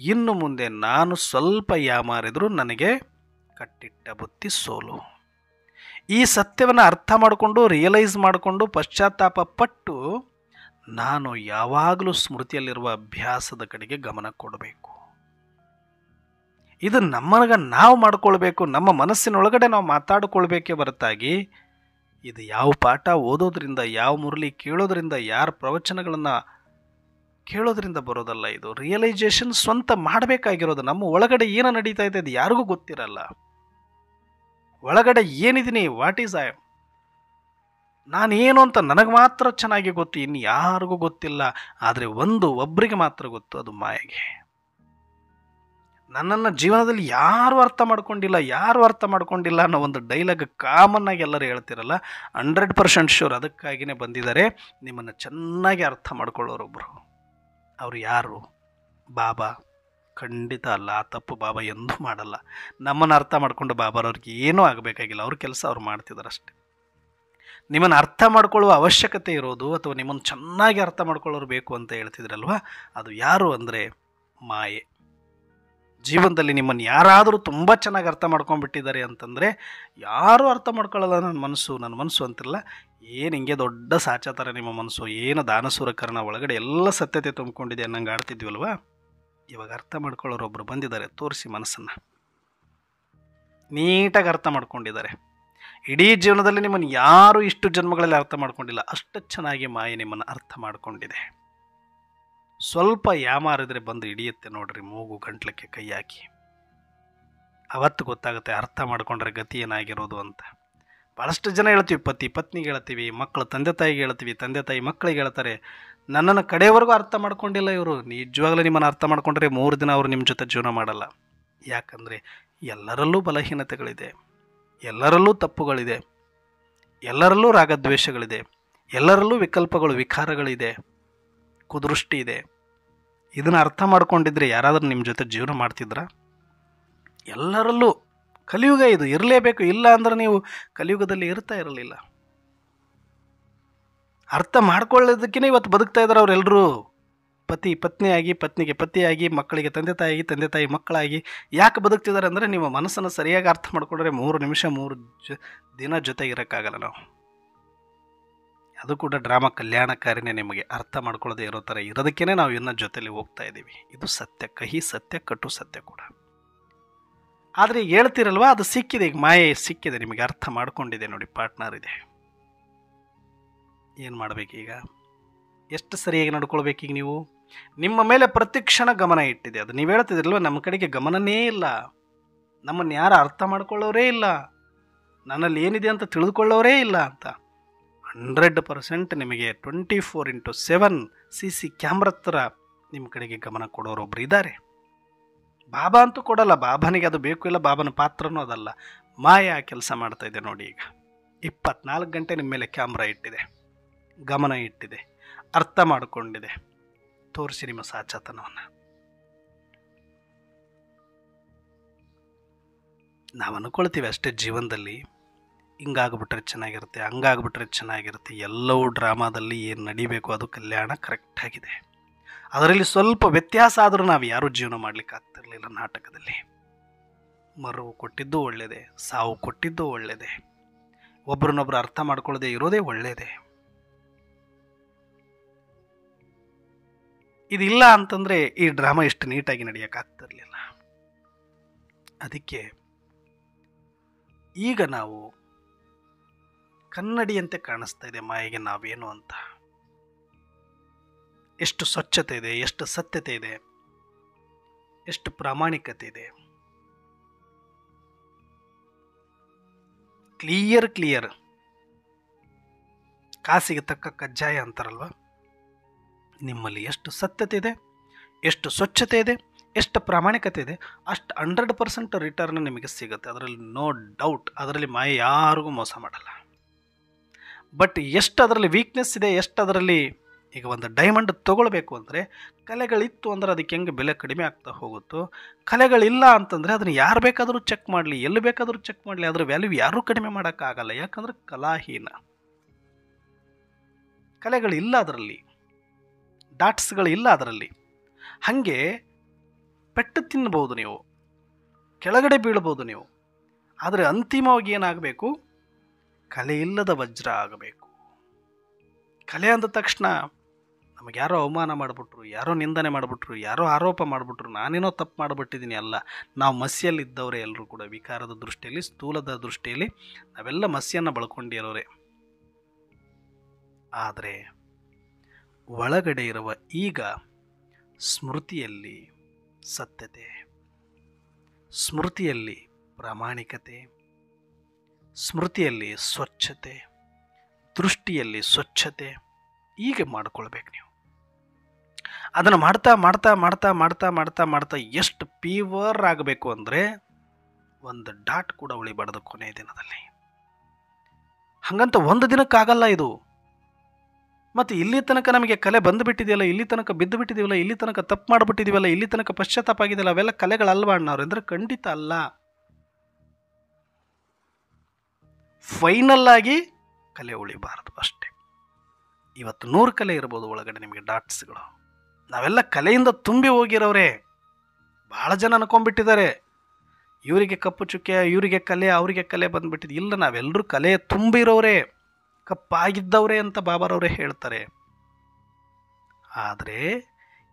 [SPEAKER 1] ಇನ್ನು ಮುಂದೆ ನಾನು ಸ್ವಲ್ಪ ಯಾಮಾರಿದರೂ ನನಗೆ ಕಟ್ಟಿಟ್ಟ ಬುತ್ತಿ ಸೋಲು. ಈ ಸತ್ಯವನ್ನು ಅರ್ಥ ಮಾಡಿಕೊಂಡು, ರಿಯಲೈಸ್ ಮಾಡಿಕೊಂಡು, ಪಶ್ಚಾತ್ತಾಪ ಪಟ್ಟು ನಾನು ಯಾವಾಗಲೂ ಸ್ಮೃತಿಯಲ್ಲಿರುವ ಅಭ್ಯಾಸದ ಕಡೆಗೆ ಗಮನ ಕೊಡಬೇಕು. ಇದು ನಾವು ಮಾಡಿಕೊಳ್ಬೇಕು, ನಮ್ಮ ಮನಸ್ಸಿನೊಳಗಡೆ ನಾವು ಮಾತಾಡಿಕೊಳ್ಬೇಕೇ ಹೊರತಾಗಿ ಇದು ಯಾವ ಪಾಠ ಓದೋದ್ರಿಂದ, ಯಾವ ಮುರಳಿ ಕೇಳೋದ್ರಿಂದ, ಯಾರ ಪ್ರವಚನಗಳನ್ನು ಕೇಳೋದ್ರಿಂದ ಬರೋದಲ್ಲ. ಇದು ರಿಯಲೈಸೇಷನ್ ಸ್ವಂತ ಮಾಡಬೇಕಾಗಿರೋದು. ನಮ್ಮ ಒಳಗಡೆ ಏನು ನಡೀತಾ ಇದೆ ಅದು ಯಾರಿಗೂ ಗೊತ್ತಿರಲ್ಲ. ಒಳಗಡೆ ಏನಿದ್ದೀನಿ, ವಾಟ್ ಈಸ್ ಐ, ನಾನೇನು ಅಂತ ನನಗೆ ಮಾತ್ರ ಚೆನ್ನಾಗಿ ಗೊತ್ತು, ಇನ್ನು ಯಾರಿಗೂ ಗೊತ್ತಿಲ್ಲ. ಆದರೆ ಒಬ್ಬರಿಗೆ ಮಾತ್ರ ಗೊತ್ತು, ಅದು ಮಾಯೆಗೆ. ನನ್ನನ್ನು ಜೀವನದಲ್ಲಿ ಯಾರೂ ಅರ್ಥ ಮಾಡ್ಕೊಂಡಿಲ್ಲ ಅನ್ನೋ ಒಂದು ಡೈಲಾಗ್ ಕಾಮನ್ ಆಗಿ ಎಲ್ಲರೂ ಹೇಳ್ತಿರಲ್ಲ, 100% ಶ್ಯೂರ್ ಅದಕ್ಕಾಗಿಯೇ ಬಂದಿದ್ದಾರೆ ನಿಮ್ಮನ್ನು ಚೆನ್ನಾಗಿ ಅರ್ಥ ಮಾಡ್ಕೊಳ್ಳೋರೊಬ್ಬರು. ಅವರು ಯಾರು? ಬಾಬಾ. ಖಂಡಿತ ಅಲ್ಲ, ಆ ತಪ್ಪು ಬಾಬಾ ಎಂದೂ ಮಾಡಲ್ಲ. ನಮ್ಮನ್ನು ಅರ್ಥ ಮಾಡ್ಕೊಂಡು ಬಾಬಾರವ್ರಿಗೆ ಏನೂ ಆಗಬೇಕಾಗಿಲ್ಲ, ಅವ್ರ ಕೆಲಸ ಅವ್ರು ಮಾಡ್ತಿದ್ದಾರೆ ಅಷ್ಟೆ. ನಿಮ್ಮನ್ನು ಅರ್ಥ ಮಾಡ್ಕೊಳ್ಳುವ ಅವಶ್ಯಕತೆ ಇರೋದು ಅಥವಾ ನಿಮ್ಮನ್ನು ಚೆನ್ನಾಗಿ ಅರ್ಥ ಮಾಡ್ಕೊಳ್ಳೋರು ಬೇಕು ಅಂತ ಹೇಳ್ತಿದ್ರಲ್ವ, ಅದು ಯಾರು ಅಂದರೆ ಮಾಯೆ. ಜೀವನದಲ್ಲಿ ನಿಮ್ಮನ್ನು ಯಾರಾದರೂ ತುಂಬ ಚೆನ್ನಾಗಿ ಅರ್ಥ ಮಾಡ್ಕೊಂಡ್ಬಿಟ್ಟಿದ್ದಾರೆ ಅಂತಂದರೆ, ಯಾರೂ ಅರ್ಥ ಮಾಡ್ಕೊಳ್ಳಲ್ಲ ನನ್ನ ಮನಸ್ಸು ಅಂತಿಲ್ಲ, ಏನು ಹಿಂಗೆ ದೊಡ್ಡ ಸಾಚಾ ಥರ ನಿಮ್ಮ ಮನಸ್ಸು, ಏನು ದಾನಸೂರಕರಣ ಒಳಗಡೆ ಎಲ್ಲ ಸತ್ಯತೆ ತುಂಬಿಕೊಂಡಿದೆ ಅನ್ನಂಗೆ ಆಡ್ತಿದ್ವಲ್ವ. ಇವಾಗ ಅರ್ಥ ಮಾಡ್ಕೊಳ್ಳೋರೊಬ್ಬರು ಬಂದಿದ್ದಾರೆ, ತೋರಿಸಿ ಮನಸ್ಸನ್ನು ನೀಟಾಗಿ ಅರ್ಥ ಮಾಡ್ಕೊಂಡಿದ್ದಾರೆ. ಇಡೀ ಜೀವನದಲ್ಲಿ ನಿಮ್ಮನ್ನು ಯಾರೂ ಇಷ್ಟು ಜನ್ಮಗಳಲ್ಲಿ ಅರ್ಥ ಮಾಡ್ಕೊಂಡಿಲ್ಲ, ಅಷ್ಟು ಚೆನ್ನಾಗಿ ಮಾಯೆ ನಿಮ್ಮನ್ನು ಅರ್ಥ ಮಾಡ್ಕೊಂಡಿದೆ. ಸ್ವಲ್ಪ ಯಾಮಾರಿದ್ರೆ ಬಂದು ಹಿಡಿಯುತ್ತೆ ನೋಡ್ರಿ, ಮೂಗು ಗಂಟ್ಲಕ್ಕೆ ಕೈ ಹಾಕಿ. ಅವತ್ತು ಗೊತ್ತಾಗುತ್ತೆ ಅರ್ಥ ಮಾಡ್ಕೊಂಡ್ರೆ ಗತಿ ಏನಾಗಿರೋದು ಅಂತ. ಭಾಳಷ್ಟು ಜನ ಹೇಳ್ತೀವಿ, ಪತಿ ಪತ್ನಿಗೆ ಹೇಳ್ತೀವಿ, ಮಕ್ಕಳು ತಂದೆ ತಾಯಿಗೆ ಹೇಳ್ತೀವಿ, ತಂದೆ ತಾಯಿ ಮಕ್ಕಳಿಗೆ ಹೇಳ್ತಾರೆ. ನನ್ನನ್ನು ಕಡೆಯವರೆಗೂ ಅರ್ಥ ಮಾಡ್ಕೊಂಡಿಲ್ಲ ಇವರು. ನಿಜವಾಗ್ಲೂ ನಿಮ್ಮನ್ನು ಅರ್ಥ ಮಾಡ್ಕೊಂಡ್ರೆ 3 ದಿನ ಅವರು ನಿಮ್ಮ ಜೊತೆ ಜೀವನ ಮಾಡಲ್ಲ. ಯಾಕಂದರೆ ಎಲ್ಲರಲ್ಲೂ ಬಲಹೀನತೆಗಳಿದೆ, ಎಲ್ಲರಲ್ಲೂ ತಪ್ಪುಗಳಿದೆ, ಎಲ್ಲರಲ್ಲೂ ರಾಗದ್ವೇಷಗಳಿದೆ, ಎಲ್ಲರಲ್ಲೂ ವಿಕಲ್ಪಗಳು ವಿಕಾರಗಳಿದೆ, ಕುದೃಷ್ಟಿ ಇದೆ. ಇದನ್ನು ಅರ್ಥ ಮಾಡ್ಕೊಂಡಿದ್ರೆ ಯಾರಾದರೂ ನಿಮ್ಮ ಜೊತೆ ಜೀವನ ಮಾಡ್ತಿದ್ರ? ಎಲ್ಲರಲ್ಲೂ ಕಲಿಯುಗ ಇದು ಇರಲೇಬೇಕು, ಇಲ್ಲ ಅಂದ್ರೆ ನೀವು ಕಲಿಯುಗದಲ್ಲಿ ಇರ್ತಾ ಇರಲಿಲ್ಲ. ಅರ್ಥ ಮಾಡ್ಕೊಳ್ಳೋದಕ್ಕೇ ಇವತ್ತು ಬದುಕ್ತಾ ಇದ್ದಾರೆ ಅವರೆಲ್ಲರೂ. ಪತಿ ಪತ್ನಿಯಾಗಿ, ಪತ್ನಿಗೆ ಪತಿಯಾಗಿ, ಮಕ್ಕಳಿಗೆ ತಂದೆ ತಾಯಿಯಾಗಿ, ತಂದೆ ತಾಯಿ ಮಕ್ಕಳಾಗಿ. ಯಾಕೆ ಬದುಕ್ತಿದ್ದಾರೆ ಅಂದರೆ ನಿಮ್ಮ ಮನಸ್ಸನ್ನು ಸರಿಯಾಗಿ ಅರ್ಥ ಮಾಡ್ಕೊಂಡ್ರೆ 3 ನಿಮಿಷ 3 ದಿನ ಜೊತೆಗೆ ಇರೋಕ್ಕಾಗಲ್ಲ ನಾವು. ಅದು ಕೂಡ ಡ್ರಾಮಾ ಕಲ್ಯಾಣಕಾರಿನೇ. ನಿಮಗೆ ಅರ್ಥ ಮಾಡ್ಕೊಳ್ಳೋದೇ ಇರೋ ಥರ ಇರೋದಕ್ಕೇ ನಾವು ಇನ್ನೂ ಜೊತೆಲಿ ಹೋಗ್ತಾ ಇದ್ದೀವಿ. ಇದು ಸತ್ಯ, ಕಹಿ ಸತ್ಯ, ಕಟು ಸತ್ಯ ಕೂಡ. ಆದರೆ ಈಗ ಹೇಳ್ತಿರಲ್ವ, ಅದು ಸಿಕ್ಕಿದೆ, ಈಗ ಮಾಯೆ ಸಿಕ್ಕಿದೆ, ನಿಮಗೆ ಅರ್ಥ ಮಾಡ್ಕೊಂಡಿದೆ ನೋಡಿ, ಪಾರ್ಟ್ನರ್ ಇದೆ. ಏನು ಮಾಡಬೇಕೀಗ? ಎಷ್ಟು ಸರಿಯಾಗಿ ನಡ್ಕೊಳ್ಬೇಕೀಗ ನೀವು? ನಿಮ್ಮ ಮೇಲೆ ಪ್ರತಿಕ್ಷಣ ಗಮನ ಇಟ್ಟಿದೆ ಅದು. ನೀವು ಹೇಳ್ತಿದ್ರಲ್ವ, ನಮ್ಮ ಕಡೆಗೆ ಗಮನನೇ ಇಲ್ಲ, ನಮ್ಮನ್ನು ಯಾರು ಅರ್ಥ ಮಾಡ್ಕೊಳ್ಳೋರೇ ಇಲ್ಲ, ನನ್ನಲ್ಲಿ ಏನಿದೆ ಅಂತ ತಿಳಿದುಕೊಳ್ಳೋರೇ ಇಲ್ಲ ಅಂತ. 100% ನಿಮಗೆ 24x7 CC ಕ್ಯಾಮ್ರಾ ಥರ ನಿಮ್ಮ ಕಡೆಗೆ ಗಮನ ಕೊಡೋರೊಬ್ರು ಇದ್ದಾರೆ. ಬಾಬಾ ಅಂತೂ ಕೊಡಲ್ಲ, ಬಾಬಾನಿಗೆ ಅದು ಬೇಕು ಇಲ್ಲ, ಬಾಬಾನ ಪಾತ್ರನೂ ಅದಲ್ಲ. ಮಾಯಾ ಕೆಲಸ ಮಾಡ್ತಾ ಇದೆ ನೋಡಿ. ಈಗ 24 ಗಂಟೆ ನಿಮ್ಮ ಮೇಲೆ ಕ್ಯಾಮ್ರಾ ಇಟ್ಟಿದೆ, ಗಮನ ಇಟ್ಟಿದೆ, ಅರ್ಥ ಮಾಡಿಕೊಂಡಿದೆ. ತೋರಿಸಿ ನಿಮ್ಮ ಸಾಚಾತನವನ್ನು. ನಾವು ಅಂದ್ಕೊಳ್ತೀವಿ ಅಷ್ಟೇ ಜೀವನದಲ್ಲಿ, ಹಿಂಗಾಗ್ಬಿಟ್ರೆ ಚೆನ್ನಾಗಿರುತ್ತೆ, ಹಂಗಾಗ್ಬಿಟ್ರೆ ಚೆನ್ನಾಗಿರುತ್ತೆ. ಎಲ್ಲವೂ ಡ್ರಾಮಾದಲ್ಲಿ ಏನು ನಡಿಬೇಕು ಅದು ಕಲ್ಯಾಣ ಕರೆಕ್ಟಾಗಿದೆ. ಅದರಲ್ಲಿ ಸ್ವಲ್ಪ ವ್ಯತ್ಯಾಸ ಆದರೂ ನಾವು ಯಾರೂ ಜೀವನ ಮಾಡಲಿಕ್ಕೆ ಆಗ್ತಿರಲಿಲ್ಲ. ನಾಟಕದಲ್ಲಿ ಮರವು ಕೊಟ್ಟಿದ್ದು ಒಳ್ಳೆಯದೇ, ಸಾವು ಕೊಟ್ಟಿದ್ದು ಒಳ್ಳೆಯದೇ, ಒಬ್ರನ್ನೊಬ್ರು ಅರ್ಥ ಮಾಡ್ಕೊಳ್ಳದೆ ಇರೋದೇ ಒಳ್ಳೆಯದೇ. ಇದಿಲ್ಲ ಅಂತಂದರೆ ಈ ಡ್ರಾಮಾ ಇಷ್ಟು ನೀಟಾಗಿ ನಡೆಯೋಕ್ಕಾಗ್ತಿರಲಿಲ್ಲ. ಅದಕ್ಕೆ ಈಗ ನಾವು ಕನ್ನಡಿಯಂತೆ ಕಾಣಿಸ್ತಾ ಇದೆ ಮಾಯೆಗೆ ನಾವೇನು ಅಂತ. ಎಷ್ಟು ಸ್ವಚ್ಛತೆ ಇದೆ, ಎಷ್ಟು ಸತ್ಯತೆ ಇದೆ, ಎಷ್ಟು ಪ್ರಾಮಾಣಿಕತೆ ಇದೆ. ಕ್ಲಿಯರ್ ಕಾಸಿಗೆ ತಕ್ಕ ಕಜ್ಜಾಯ ಅಂತಾರಲ್ವ, ನಿಮ್ಮಲ್ಲಿ ಎಷ್ಟು ಸತ್ಯತೆ ಇದೆ, ಎಷ್ಟು ಸ್ವಚ್ಛತೆ ಇದೆ, ಎಷ್ಟು ಪ್ರಾಮಾಣಿಕತೆ ಇದೆ, ಅಷ್ಟು 100% ರಿಟರ್ನ್ ನಿಮಗೆ ಸಿಗುತ್ತೆ. ಅದರಲ್ಲಿ ನೋ ಡೌಟ್. ಅದರಲ್ಲಿ ಮಾಯೆ ಯಾರಿಗೂ ಮೋಸ ಮಾಡಲ್ಲ. ಬಟ್ ಎಷ್ಟು ಅದರಲ್ಲಿ ವೀಕ್ನೆಸ್ ಇದೆ, ಎಷ್ಟು ಅದರಲ್ಲಿ. ಈಗ ಒಂದು ಡೈಮಂಡ್ ತೊಗೊಳ್ಬೇಕು ಅಂದರೆ ಕಲೆಗಳಿತ್ತು ಅಂದರೆ ಅದಕ್ಕೆ ಹೆಂಗೆ ಬೆಲೆ ಕಡಿಮೆ ಆಗ್ತಾ ಹೋಗುತ್ತೋ, ಕಲೆಗಳಿಲ್ಲ ಅಂತಂದರೆ ಅದನ್ನು ಯಾರು ಬೇಕಾದರೂ ಚೆಕ್ ಮಾಡಲಿ, ಎಲ್ಲಿ ಬೇಕಾದರೂ ಚೆಕ್ ಮಾಡಲಿ, ಅದರ ವ್ಯಾಲ್ಯೂ ಯಾರೂ ಕಡಿಮೆ ಮಾಡೋಕ್ಕಾಗಲ್ಲ. ಯಾಕಂದರೆ ಕಲಾಹೀನ. ಕಲೆಗಳಿಲ್ಲ ಅದರಲ್ಲಿ, ಡಾಟ್ಸ್ಗಳಿಲ್ಲ ಅದರಲ್ಲಿ. ಹಾಗೆ ಪೆಟ್ಟು ತಿನ್ನಬಹುದು ನೀವು, ಕೆಳಗಡೆ ಬೀಳ್ಬೋದು ನೀವು, ಆದರೆ ಅಂತಿಮವಾಗಿ ಏನಾಗಬೇಕು? ಕಲೆ ಇಲ್ಲದ ವಜ್ರ ಆಗಬೇಕು. ಕಲೆ ಅಂದ ತಕ್ಷಣ ನಮಗೆ ಯಾರೋ ಅವಮಾನ ಮಾಡಿಬಿಟ್ರು, ಯಾರೋ ನಿಂದನೆ ಮಾಡಿಬಿಟ್ರು, ಯಾರೋ ಆರೋಪ ಮಾಡಿಬಿಟ್ರು, ನಾನೇನೋ ತಪ್ಪು ಮಾಡಿಬಿಟ್ಟಿದ್ದೀನಿ ಅಲ್ಲ. ನಾವು ಮಸಿಯಲ್ಲಿದ್ದವರೇ ಎಲ್ಲರೂ ಕೂಡ. ವಿಕಾರದ ದೃಷ್ಟಿಯಲ್ಲಿ, ಸ್ಥೂಲದ ದೃಷ್ಟಿಯಲ್ಲಿ ನಾವೆಲ್ಲ ಮಸಿಯನ್ನು ಬಳಕೊಂಡಿರೋರೆ. ಆದರೆ ಒಳಗಡೆ ಇರುವ ಈಗ ಸ್ಮೃತಿಯಲ್ಲಿ ಸತ್ಯತೆ, ಸ್ಮೃತಿಯಲ್ಲಿ ಪ್ರಾಮಾಣಿಕತೆ, ಸ್ಮೃತಿಯಲ್ಲಿ ಸ್ವಚ್ಛತೆ, ದೃಷ್ಟಿಯಲ್ಲಿ ಸ್ವಚ್ಛತೆ ಹೀಗೆ ಮಾಡಿಕೊಳ್ಬೇಕು ನೀವು. ಅದನ್ನು ಮಾಡ್ತಾ ಮಾಡ್ತಾ ಮಾಡ್ತಾ ಮಾಡ್ತಾ ಮಾಡ್ತಾ ಮಾಡ್ತಾ ಎಷ್ಟು ಪ್ಯೂವರ್ ಆಗಬೇಕು ಅಂದರೆ ಒಂದು ಡಾಟ್ ಕೂಡ ಉಳಿಬಾರ್ದು ಕೊನೆಯ ದಿನದಲ್ಲಿ. ಹಾಗಂತ ಒಂದು ದಿನಕ್ಕಾಗಲ್ಲ ಇದು. ಮತ್ತು ಇಲ್ಲಿ ತನಕ ನಮಗೆ ಕಲೆ ಬಂದುಬಿಟ್ಟಿದೆಯಲ್ಲ, ಇಲ್ಲಿ ತನಕ ಬಿದ್ದು ಬಿಟ್ಟಿದ್ದೀವಲ್ಲ, ಇಲ್ಲಿ ತನಕ ತಪ್ಪು ಮಾಡಿಬಿಟ್ಟಿದ್ದೀವಲ್ಲ, ಇಲ್ಲಿ ತನಕ ಪಶ್ಚಾತ್ತಾಪ ಆಗಿದೆಯಲ್ಲ, ಅವೆಲ್ಲ ಕಲೆಗಳಲ್ವ ಅಣ್ಣವ್ರು ಅಂದರೆ ಖಂಡಿತ ಅಲ್ಲ. ಫೈನಲ್ ಆಗಿ ಕಲೆ ಉಳಿಬಾರದು ಅಷ್ಟೇ. ಇವತ್ತು 100 ಕಲೆ ಇರ್ಬೋದು ಒಳಗಡೆ ನಿಮಗೆ ಡಾಟ್ಸ್ಗಳು. ನಾವೆಲ್ಲ ಕಲೆಯಿಂದ ತುಂಬಿ ಹೋಗಿರೋರೆ. ಭಾಳ ಜನ ಅನ್ಕೊಂಡ್ಬಿಟ್ಟಿದ್ದಾರೆ ಇವರಿಗೆ ಕಪ್ಪು ಚುಕ್ಕೆ, ಇವರಿಗೆ ಕಲೆ, ಅವರಿಗೆ ಕಲೆ ಬಂದ್ಬಿಟ್ಟಿದೆ. ಇಲ್ಲ, ನಾವೆಲ್ಲರೂ ಕಲೆ ತುಂಬಿರೋರೆ, ಕಪ್ಪಾಗಿದ್ದವ್ರೆ ಅಂತ ಬಾಬಾರವರೇ ಹೇಳ್ತಾರೆ. ಆದರೆ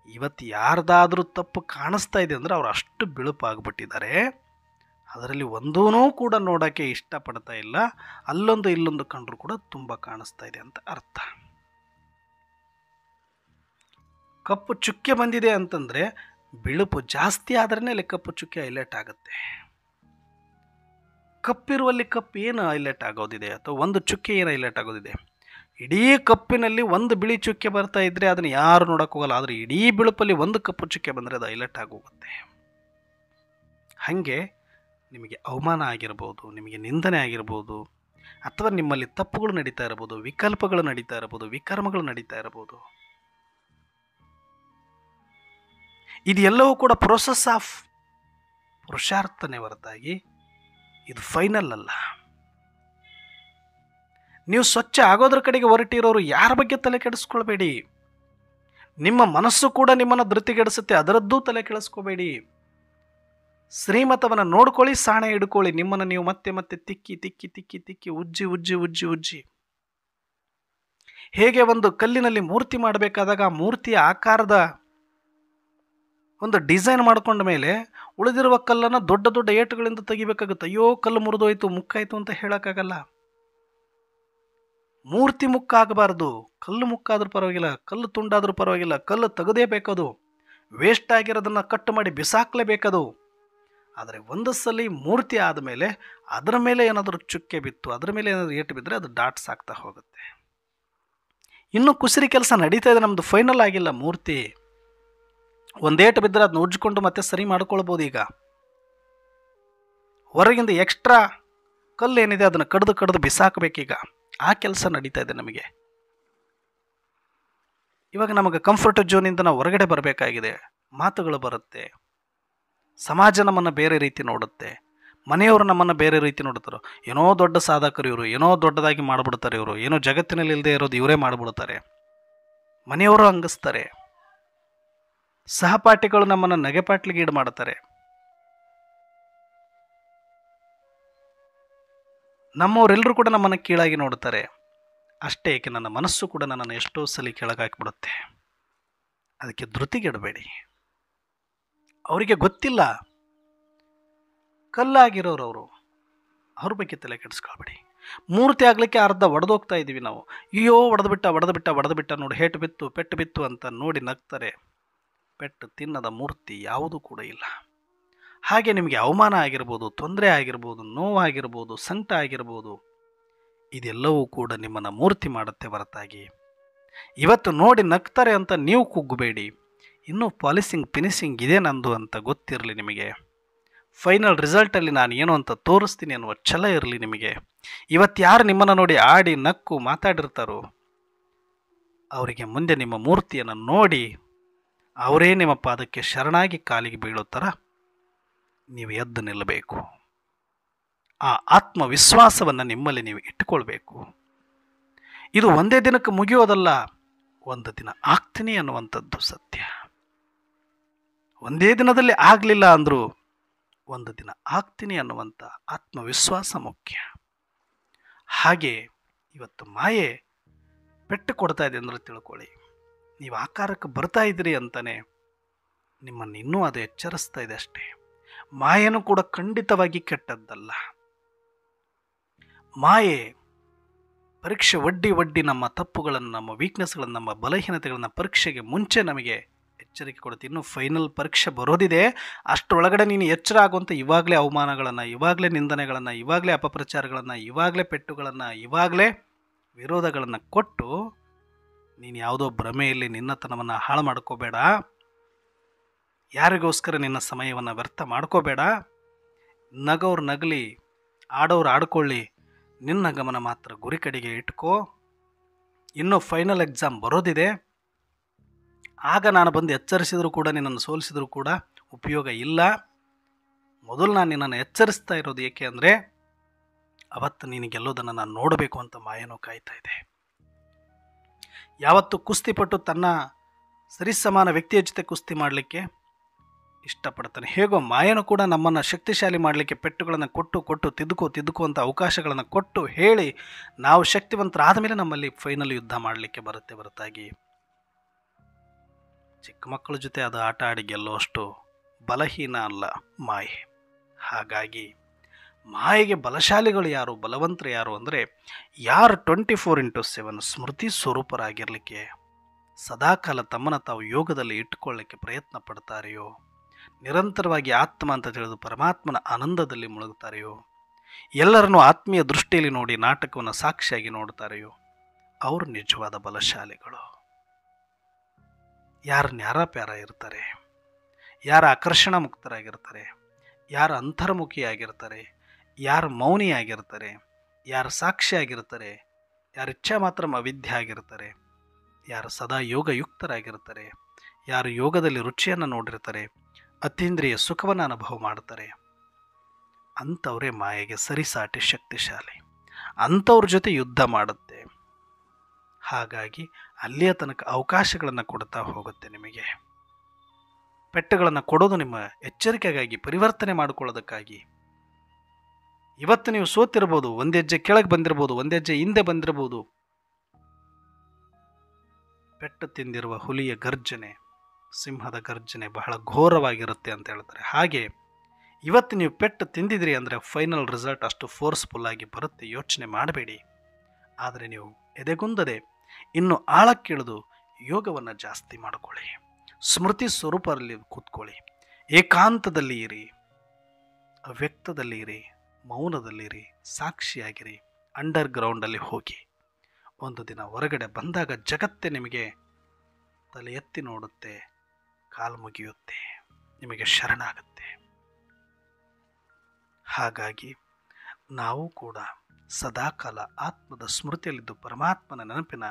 [SPEAKER 1] ಇವತ್ತು ಯಾರ್ದಾದ್ರೂ ತಪ್ಪು ಕಾಣಿಸ್ತಾ ಇದೆ ಅಂದರೆ ಅವ್ರು ಅಷ್ಟು ಬಿಳುಪಾಗ್ಬಿಟ್ಟಿದ್ದಾರೆ. ಅದರಲ್ಲಿ ಒಂದೂ ಕೂಡ ನೋಡೋಕ್ಕೆ ಇಷ್ಟಪಡ್ತಾ ಇಲ್ಲ. ಅಲ್ಲೊಂದು ಇಲ್ಲೊಂದು ಕಂಡ್ರೂ ಕೂಡ ತುಂಬ ಕಾಣಿಸ್ತಾ ಇದೆ ಅಂತ ಅರ್ಥ. ಕಪ್ಪು ಚುಕ್ಕೆ ಬಂದಿದೆ ಅಂತಂದರೆ ಬಿಳುಪು ಜಾಸ್ತಿ ಆದ್ರೇ ಅಲ್ಲಿ ಕಪ್ಪು ಚುಕ್ಕೆ ಹೈಲೈಟ್ ಆಗುತ್ತೆ. ಕಪ್ಪಿರುವಲ್ಲಿ ಕಪ್ಪು ಏನು ಹೈಲೈಟ್ ಆಗೋದಿದೆ, ಅಥವಾ ಒಂದು ಚುಕ್ಕೆ ಏನು ಹೈಲೈಟ್ ಆಗೋದಿದೆ? ಇಡೀ ಕಪ್ಪಿನಲ್ಲಿ ಒಂದು ಬಿಳಿ ಚುಕ್ಕೆ ಬರ್ತಾ ಇದ್ದರೆ ಅದನ್ನು ಯಾರು ನೋಡೋಕೆ ಹೋಗಲ್ಲ. ಆದರೆ ಇಡೀ ಬಿಳುಪಲ್ಲಿ ಒಂದು ಕಪ್ಪು ಚುಕ್ಕೆ ಬಂದರೆ ಅದು ಹೈಲೈಟ್ ಆಗೋಗುತ್ತೆ. ಹಾಗೆ ನಿಮಗೆ ಅವಮಾನ ಆಗಿರ್ಬೋದು, ನಿಮಗೆ ನಿಂದನೆ ಆಗಿರ್ಬೋದು, ಅಥವಾ ನಿಮ್ಮಲ್ಲಿ ತಪ್ಪುಗಳು ನಡೀತಾ ಇರ್ಬೋದು, ವಿಕಲ್ಪಗಳು ನಡೀತಾ ಇರ್ಬೋದು, ವಿಕರ್ಮಗಳು ನಡೀತಾ ಇರ್ಬೋದು. ಇದೆಲ್ಲವೂ ಕೂಡ ಪ್ರೊಸೆಸ್ ಆಫ್ ಪುರುಷಾರ್ಥನೇ ಹೊರತಾಗಿ ಇದು ಫೈನಲ್ ಅಲ್ಲ. ನೀವು ಸ್ವಚ್ಛ ಆಗೋದ್ರ ಕಡೆಗೆ ಹೊರಟಿರೋರು ಯಾರ ಬಗ್ಗೆ ತಲೆ ಕೆಡಿಸ್ಕೊಳ್ಬೇಡಿ. ನಿಮ್ಮ ಮನಸ್ಸು ಕೂಡ ನಿಮ್ಮನ್ನು ಧೃತಿಗೆಡಿಸುತ್ತೆ, ಅದರದ್ದೂ ತಲೆ ಕೆಡಿಸ್ಕೋಬೇಡಿ. ಶ್ರೀಮತವನ್ನು ನೋಡ್ಕೊಳ್ಳಿ, ಸಾಣೆ ಹಿಡ್ಕೊಳ್ಳಿ. ನಿಮ್ಮನ್ನು ನೀವು ಮತ್ತೆ ಮತ್ತೆ ತಿಕ್ಕಿ ತಿಕ್ಕಿ ತಿಕ್ಕಿ ತಿಕ್ಕಿ ಉಜ್ಜಿ ಉಜ್ಜಿ ಉಜ್ಜಿ ಉಜ್ಜಿ. ಹೇಗೆ ಒಂದು ಕಲ್ಲಿನಲ್ಲಿ ಮೂರ್ತಿ ಮಾಡಬೇಕಾದಾಗ ಆ ಮೂರ್ತಿಯ ಆಕಾರದ ಒಂದು ಡಿಸೈನ್ ಮಾಡ್ಕೊಂಡ ಮೇಲೆ ಉಳಿದಿರುವ ಕಲ್ಲನ್ನು ದೊಡ್ಡ ದೊಡ್ಡ ಏಟುಗಳಿಂದ ತೆಗಿಬೇಕಾಗುತ್ತೆ. ಅಯ್ಯೋ ಕಲ್ಲು ಮುರಿದೋಯ್ತು, ಮುಕ್ಕಾಯ್ತು ಅಂತ ಹೇಳೋಕ್ಕಾಗಲ್ಲ. ಮೂರ್ತಿ ಮುಕ್ಕಾಗಬಾರ್ದು. ಕಲ್ಲು ಮುಕ್ಕಾದ್ರೂ ಪರವಾಗಿಲ್ಲ, ಕಲ್ಲು ತುಂಡಾದ್ರೂ ಪರವಾಗಿಲ್ಲ, ಕಲ್ಲು ತೆಗೆದೇಬೇಕದು. ವೇಸ್ಟ್ ಆಗಿರೋದನ್ನು ಕಟ್ ಮಾಡಿ ಬಿಸಾಕಲೇಬೇಕದು. ಆದರೆ ಒಂದು ಸಲ ಮೂರ್ತಿ ಆದಮೇಲೆ ಅದರ ಮೇಲೆ ಏನಾದರೂ ಚುಕ್ಕೆ ಬಿತ್ತು, ಅದರ ಮೇಲೆ ಏನಾದರೂ ಏಟು ಬಿದ್ದರೆ ಅದು ಡಾಟ್ಸ್ ಆಗ್ತಾ ಹೋಗುತ್ತೆ. ಇನ್ನೂ ಕುಸಿರಿ ಕೆಲಸ ನಡೀತಾ ಇದೆ, ನಮ್ಮದು ಫೈನಲ್ ಆಗಿಲ್ಲ ಮೂರ್ತಿ. ಒಂದೇಟು ಬಿದ್ದರೆ ಅದನ್ನ ಉಜ್ಜಿಕೊಂಡು ಮತ್ತೆ ಸರಿ ಮಾಡ್ಕೊಳ್ಬೋದು. ಈಗ ಹೊರಗಿಂದ ಎಕ್ಸ್ಟ್ರಾ ಕಲ್ಲು ಏನಿದೆ ಅದನ್ನು ಕಡ್ದು ಕಡ್ದು ಬಿಸಾಕಬೇಕೀಗ. ಆ ಕೆಲಸ ನಡೀತಾ ಇದೆ ನಮಗೆ. ಇವಾಗ ನಮಗೆ ಕಂಫರ್ಟ್ ಝೋನಿಂದ ನಾವು ಹೊರಗಡೆ ಬರಬೇಕಾಗಿದೆ. ಮಾತುಗಳು ಬರುತ್ತೆ, ಸಮಾಜ ನಮ್ಮನ್ನು ಬೇರೆ ರೀತಿ ನೋಡುತ್ತೆ, ಮನೆಯವರು ನಮ್ಮನ್ನು ಬೇರೆ ರೀತಿ ನೋಡ್ತಾರೆ. ಏನೋ ದೊಡ್ಡ ಸಾಧಕರು ಇವರು, ಏನೋ ದೊಡ್ಡದಾಗಿ ಮಾಡಿಬಿಡ್ತಾರೆ ಇವರು, ಏನೋ ಜಗತ್ತಿನಲ್ಲಿ ಇಲ್ಲದೆ ಇರೋದು ಇವರೇ ಮಾಡಿಬಿಡ್ತಾರೆ. ಮನೆಯವರು ಹಂಗಿಸ್ತಾರೆ, ಸಹಪಾಠಿಗಳು ನಮ್ಮನ್ನು ನಗೆಪಾಟ್ಲಿಗೆ ಈಡು ಮಾಡ್ತಾರೆ. ನಮ್ಮವರೆಲ್ಲರೂ ಕೂಡ ನಮ್ಮನ್ನು ಕೀಳಾಗಿ ನೋಡ್ತಾರೆ. ಅಷ್ಟೇ ಏಕೆ, ನನ್ನ ಮನಸ್ಸು ಕೂಡ ನನ್ನನ್ನು ಎಷ್ಟೋ ಸಲ ಕೆಳಗಾಕಿಬಿಡುತ್ತೆ. ಅದಕ್ಕೆ ಧೃತಿಗೆಡಬೇಡಿ. ಅವರಿಗೆ ಗೊತ್ತಿಲ್ಲ, ಕಲ್ಲಾಗಿರೋರು ಅವರು, ಅವ್ರ ಬಗ್ಗೆ ತಲೆ ಕೆಡಿಸ್ಕೊಳ್ಬೇಡಿ. ಮೂರ್ತಿ ಆಗಲಿಕ್ಕೆ ಅರ್ಧ ಒಡೆದೋಗ್ತಾ ಇದ್ದೀವಿ ನಾವು. ಅಯ್ಯೋ ಒಡೆದು ಬಿಟ್ಟ ನೋಡಿ, ಹೇಟು ಬಿತ್ತು, ಪೆಟ್ಟು ಬಿತ್ತು ಅಂತ ನೋಡಿ ನಗ್ತಾರೆ. ಪೆಟ್ಟು ತಿನ್ನದ ಮೂರ್ತಿ ಯಾವುದೂ ಕೂಡ ಇಲ್ಲ. ಹಾಗೆ ನಿಮಗೆ ಅವಮಾನ ಆಗಿರ್ಬೋದು, ತೊಂದರೆ ಆಗಿರ್ಬೋದು, ನೋವಾಗಿರ್ಬೋದು, ಸಂಕಟ ಆಗಿರ್ಬೋದು, ಇದೆಲ್ಲವೂ ಕೂಡ ನಿಮ್ಮನ್ನು ಮೂರ್ತಿ ಮಾಡುತ್ತೆ ಹೊರತಾಗಿ ಇವತ್ತು ನೋಡಿ ನಗ್ತಾರೆ ಅಂತ ನೀವು ಕುಗ್ಗಬೇಡಿ. ಇನ್ನೂ ಪಾಲಿಸಿಂಗ್ ಫಿನಿಶಿಂಗ್ ಇದೆ ನಂದು ಅಂತ ಗೊತ್ತಿರಲಿ ನಿಮಗೆ. ಫೈನಲ್ ರಿಸಲ್ಟಲ್ಲಿ ನಾನು ಏನು ಅಂತ ತೋರಿಸ್ತೀನಿ ಅನ್ನುವ ಛಲ ಇರಲಿ ನಿಮಗೆ. ಇವತ್ತು ಯಾರು ನಿಮ್ಮನ್ನು ನೋಡಿ ಆಡಿ ನಕ್ಕು ಮಾತಾಡಿರ್ತಾರೋ ಅವರಿಗೆ ಮುಂದೆ ನಿಮ್ಮ ಮೂರ್ತಿಯನ್ನು ನೋಡಿ ಅವರೇ ನಿಮ್ಮ ಪಾದಕ್ಕೆ ಶರಣಾಗಿ ಕಾಲಿಗೆ ಬೀಳೋ ಥರ ನೀವು ಎದ್ದು ನಿಲ್ಲಬೇಕು. ಆ ಆತ್ಮವಿಶ್ವಾಸವನ್ನು ನಿಮ್ಮಲ್ಲಿ ನೀವು ಇಟ್ಟುಕೊಳ್ಬೇಕು. ಇದು ಒಂದೇ ದಿನಕ್ಕೆ ಮುಗಿಯೋದಲ್ಲ, ಒಂದು ದಿನ ಆಗ್ತೀನಿ ಅನ್ನುವಂಥದ್ದು ಸತ್ಯ. ಒಂದೇ ದಿನದಲ್ಲಿ ಆಗಲಿಲ್ಲ ಅಂದರೂ ಒಂದು ದಿನ ಆಗ್ತೀನಿ ಅನ್ನುವಂಥ ಆತ್ಮವಿಶ್ವಾಸ ಮುಖ್ಯ. ಹಾಗೆ ಇವತ್ತು ಮಾಯೆ ಪೆಟ್ಟು ಕೊಡ್ತಾ ಇದೆ ಅಂದರೆ ತಿಳ್ಕೊಳ್ಳಿ, ನೀವು ಆಕಾರಕ್ಕೆ ಬರ್ತಾ ಇದ್ದೀರಿ ಅಂತಲೇ ನಿಮ್ಮನ್ನು ಇನ್ನೂ ಅದು ಎಚ್ಚರಿಸ್ತಾ ಇದೆ ಅಷ್ಟೇ. ಮಾಯೆನೂ ಕೂಡ ಖಂಡಿತವಾಗಿ ಕೆಟ್ಟದ್ದಲ್ಲ. ಮಾಯೆ ಪರೀಕ್ಷೆ ಒಡ್ಡಿ ನಮ್ಮ ತಪ್ಪುಗಳನ್ನು, ನಮ್ಮ ವೀಕ್ನೆಸ್ಗಳನ್ನು, ನಮ್ಮ ಬಲಹೀನತೆಗಳನ್ನು ಪರೀಕ್ಷೆಗೆ ಮುಂಚೆ ನಮಗೆ ಎಚ್ಚರಿಕೆ ಕೊಡುತ್ತೆ. ಇನ್ನೂ ಫೈನಲ್ ಪರೀಕ್ಷೆ ಬರೋದಿದೆ, ಅಷ್ಟರೊಳಗಡೆ ನೀನು ಎಚ್ಚರ ಆಗುವಂಥ ಇವಾಗಲೇ ಅವಮಾನಗಳನ್ನು, ಇವಾಗಲೇ ನಿಂದನೆಗಳನ್ನು, ಇವಾಗಲೇ ಅಪಪ್ರಚಾರಗಳನ್ನು, ಇವಾಗಲೇ ಪೆಟ್ಟುಗಳನ್ನು, ಇವಾಗಲೇ ವಿರೋಧಗಳನ್ನು ಕೊಟ್ಟು ನೀನು ಯಾವುದೋ ಭ್ರಮೆಯಲ್ಲಿ ನಿನ್ನತನವನ್ನು ಹಾಳು ಮಾಡ್ಕೋಬೇಡ. ಯಾರಿಗೋಸ್ಕರ ನಿನ್ನ ಸಮಯವನ್ನು ವ್ಯರ್ಥ ಮಾಡ್ಕೋಬೇಡ. ನಗೋರು ನಗಲಿ, ಆಡೋರು ಆಡ್ಕೊಳ್ಳಿ, ನಿನ್ನ ಗಮನ ಮಾತ್ರ ಗುರಿ ಕಡೆಗೆ ಇಟ್ಕೋ. ಇನ್ನೂ ಫೈನಲ್ ಎಕ್ಸಾಮ್ ಬರೋದಿದೆ. ಆಗ ನಾನು ಬಂದು ಎಚ್ಚರಿಸಿದರೂ ಕೂಡ, ನಿನ್ನನ್ನು ಸೋಲಿಸಿದರೂ ಕೂಡ ಉಪಯೋಗ ಇಲ್ಲ. ಮೊದಲು ನಾನು ನಿನ್ನನ್ನು ಎಚ್ಚರಿಸ್ತಾ ಇರೋದು ಏಕೆ ಅಂದರೆ, ಅವತ್ತು ನೀನು ಗೆಲ್ಲೋದನ್ನು ನಾನು ನೋಡಬೇಕು ಅಂತ ಮಾಯನೂ ಕಾಯ್ತಾ ಇದೆ. ಯಾವತ್ತು ಕುಸ್ತಿಪಟ್ಟು ತನ್ನ ಸರಿಸಮಾನ ವ್ಯಕ್ತಿಯ ಜೊತೆ ಕುಸ್ತಿ ಮಾಡಲಿಕ್ಕೆ ಇಷ್ಟಪಡ್ತಾನೆ, ಹೇಗೋ ಮಾಯನು ಕೂಡ ನಮ್ಮನ್ನು ಶಕ್ತಿಶಾಲಿ ಮಾಡಲಿಕ್ಕೆ ಪೆಟ್ಟುಗಳನ್ನು ಕೊಟ್ಟು ತಿದ್ದುಕೋ ಅಂತ ಅವಕಾಶಗಳನ್ನು ಕೊಟ್ಟು ಹೇಳಿ ನಾವು ಶಕ್ತಿವಂತರಾದ ಮೇಲೆ ನಮ್ಮಲ್ಲಿ ಫೈನಲ್ ಯುದ್ಧ ಮಾಡಲಿಕ್ಕೆ ಬರುತ್ತೆ ಹೊರತಾಗಿ ಚಿಕ್ಕ ಮಕ್ಕಳ ಜೊತೆ ಅದು ಆಟ ಆಡಿ ಗೆಲ್ಲುವಷ್ಟು ಬಲಹೀನ ಅಲ್ಲ ಮಾಯೆ. ಹಾಗಾಗಿ ಮಾಯೆಗೆ ಬಲಶಾಲಿಗಳು ಯಾರು, ಬಲವಂತರು ಯಾರು ಅಂದರೆ ಯಾರು 24x7 ಸ್ಮೃತಿ ಸ್ವರೂಪರಾಗಿರಲಿಕ್ಕೆ ಸದಾಕಾಲ ತಮ್ಮನ್ನು ತಾವು ಯೋಗದಲ್ಲಿ ಇಟ್ಟುಕೊಳ್ಳಲಿಕ್ಕೆ ಪ್ರಯತ್ನ ಪಡ್ತಾರೆಯೋ, ನಿರಂತರವಾಗಿ ಆತ್ಮ ಅಂತ ತಿಳಿದು ಪರಮಾತ್ಮನ ಆನಂದದಲ್ಲಿ ಮುಳುಗುತ್ತಾರೆಯೋ, ಎಲ್ಲರನ್ನೂ ಆತ್ಮೀಯ ದೃಷ್ಟಿಯಲ್ಲಿ ನೋಡಿ ನಾಟಕವನ್ನು ಸಾಕ್ಷಿಯಾಗಿ ನೋಡ್ತಾರೆಯೋ, ಅವರು ನಿಜವಾದ ಬಲಶಾಲಿಗಳು. ಯಾರು ನ್ಯಾರಾಪ್ಯಾರ ಇರ್ತಾರೆ, ಯಾರ ಆಕರ್ಷಣ ಮುಕ್ತರಾಗಿರ್ತಾರೆ, ಯಾರು ಅಂತರ್ಮುಖಿಯಾಗಿರ್ತಾರೆ, ಯಾರು ಮೌನಿಯಾಗಿರ್ತಾರೆ, ಯಾರು ಸಾಕ್ಷಿಯಾಗಿರ್ತಾರೆ, ಯಾರು ಇಚ್ಛಾ ಮಾತ್ರ ಅವಿದ್ಯೆ ಆಗಿರ್ತಾರೆ, ಯಾರು ಸದಾ ಯೋಗಯುಕ್ತರಾಗಿರ್ತಾರೆ, ಯಾರು ಯೋಗದಲ್ಲಿ ರುಚಿಯನ್ನು ನೋಡಿರ್ತಾರೆ, ಅತೀಂದ್ರಿಯ ಸುಖವನ್ನು ಅನುಭವ ಮಾಡ್ತಾರೆ, ಅಂಥವರೇ ಮಾಯೆಗೆ ಸರಿಸಾಟಿ ಶಕ್ತಿಶಾಲಿ. ಅಂಥವ್ರ ಜೊತೆ ಯುದ್ಧ ಮಾಡುತ್ತೆ. ಹಾಗಾಗಿ ಅಲ್ಲಿಯ ತನಕ ಅವಕಾಶಗಳನ್ನು ಕೊಡ್ತಾ ಹೋಗುತ್ತೆ. ನಿಮಗೆ ಪೆಟ್ಟುಗಳನ್ನು ಕೊಡೋದು ನಿಮ್ಮ ಎಚ್ಚರಿಕೆಗಾಗಿ, ಪರಿವರ್ತನೆ ಮಾಡಿಕೊಳ್ಳೋದಕ್ಕಾಗಿ. ಇವತ್ತು ನೀವು ಸೋತಿರ್ಬೋದು, ಒಂದು ಹೆಜ್ಜೆ ಕೆಳಗೆ ಬಂದಿರ್ಬೋದು, ಒಂದು ಹೆಜ್ಜೆ ಹಿಂದೆ ಬಂದಿರ್ಬೋದು. ಪೆಟ್ಟು ತಿಂದಿರುವ ಹುಲಿಯ ಗರ್ಜನೆ, ಸಿಂಹದ ಗರ್ಜನೆ ಬಹಳ ಘೋರವಾಗಿರುತ್ತೆ ಅಂತ ಹೇಳ್ತಾರೆ. ಹಾಗೆ ಇವತ್ತು ನೀವು ಪೆಟ್ಟು ತಿಂದಿದ್ರಿ ಅಂದರೆ ಫೈನಲ್ ರಿಸಲ್ಟ್ ಅಷ್ಟು ಫೋರ್ಸ್ಫುಲ್ಲಾಗಿ ಬರುತ್ತೆ, ಯೋಚನೆ ಮಾಡಬೇಡಿ. ಆದರೆ ನೀವು ಎದೆಗುಂದದೆ ಇನ್ನು ಆಳಕ್ಕಿಳಿದು ಯೋಗವನ್ನು ಜಾಸ್ತಿ ಮಾಡಿಕೊಳ್ಳಿ, ಸ್ಮೃತಿ ಸ್ವರೂಪದಲ್ಲಿ ಕೂತ್ಕೊಳ್ಳಿ, ಏಕಾಂತದಲ್ಲಿ ಇರಿ, ಅವ್ಯಕ್ತದಲ್ಲಿ ಇರಿ, ಮೌನದಲ್ಲಿರಿ, ಸಾಕ್ಷಿಯಾಗಿರಿ, ಅಂಡರ್ಗ್ರೌಂಡಲ್ಲಿ ಹೋಗಿ. ಒಂದು ದಿನ ಹೊರಗಡೆ ಬಂದಾಗ ಜಗತ್ತೇ ನಿಮಗೆ ತಲೆ ಎತ್ತಿ ನೋಡುತ್ತೆ, ಕಾಲು ಮುಗಿಯುತ್ತೆ, ನಿಮಗೆ ಶರಣಾಗುತ್ತೆ. ಹಾಗಾಗಿ ನಾವು ಕೂಡ ಸದಾಕಾಲ ಆತ್ಮದ ಸ್ಮೃತಿಯಲ್ಲಿದ್ದು ಪರಮಾತ್ಮನ ನೆನಪಿನ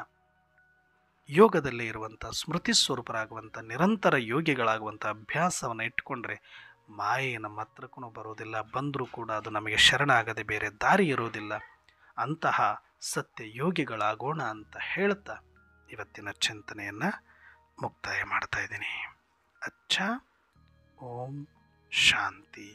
[SPEAKER 1] ಯೋಗದಲ್ಲೇ ಇರುವಂಥ ಸ್ಮೃತಿ ಸ್ವರೂಪರಾಗುವಂಥ ನಿರಂತರ ಯೋಗಿಗಳಾಗುವಂಥ ಅಭ್ಯಾಸವನ್ನು ಇಟ್ಟುಕೊಂಡ್ರೆ ಮಾಯೆ ನಮ್ಮ ಹತ್ರಕ್ಕೂ ಬರೋದಿಲ್ಲ. ಬಂದರೂ ಕೂಡ ಅದು ನಮಗೆ ಶರಣಾಗದೆ ಬೇರೆ ದಾರಿ ಇರೋದಿಲ್ಲ. ಅಂತಹ ಸತ್ಯ ಯೋಗಿಗಳಾಗೋಣ ಅಂತ ಹೇಳ್ತಾ ಇವತ್ತಿನ ಚಿಂತನೆಯನ್ನು ಮುಕ್ತಾಯ ಮಾಡ್ತಾ ಇದ್ದೀನಿ. ಅಚ್ಚಾ, ಓಂ ಶಾಂತಿ.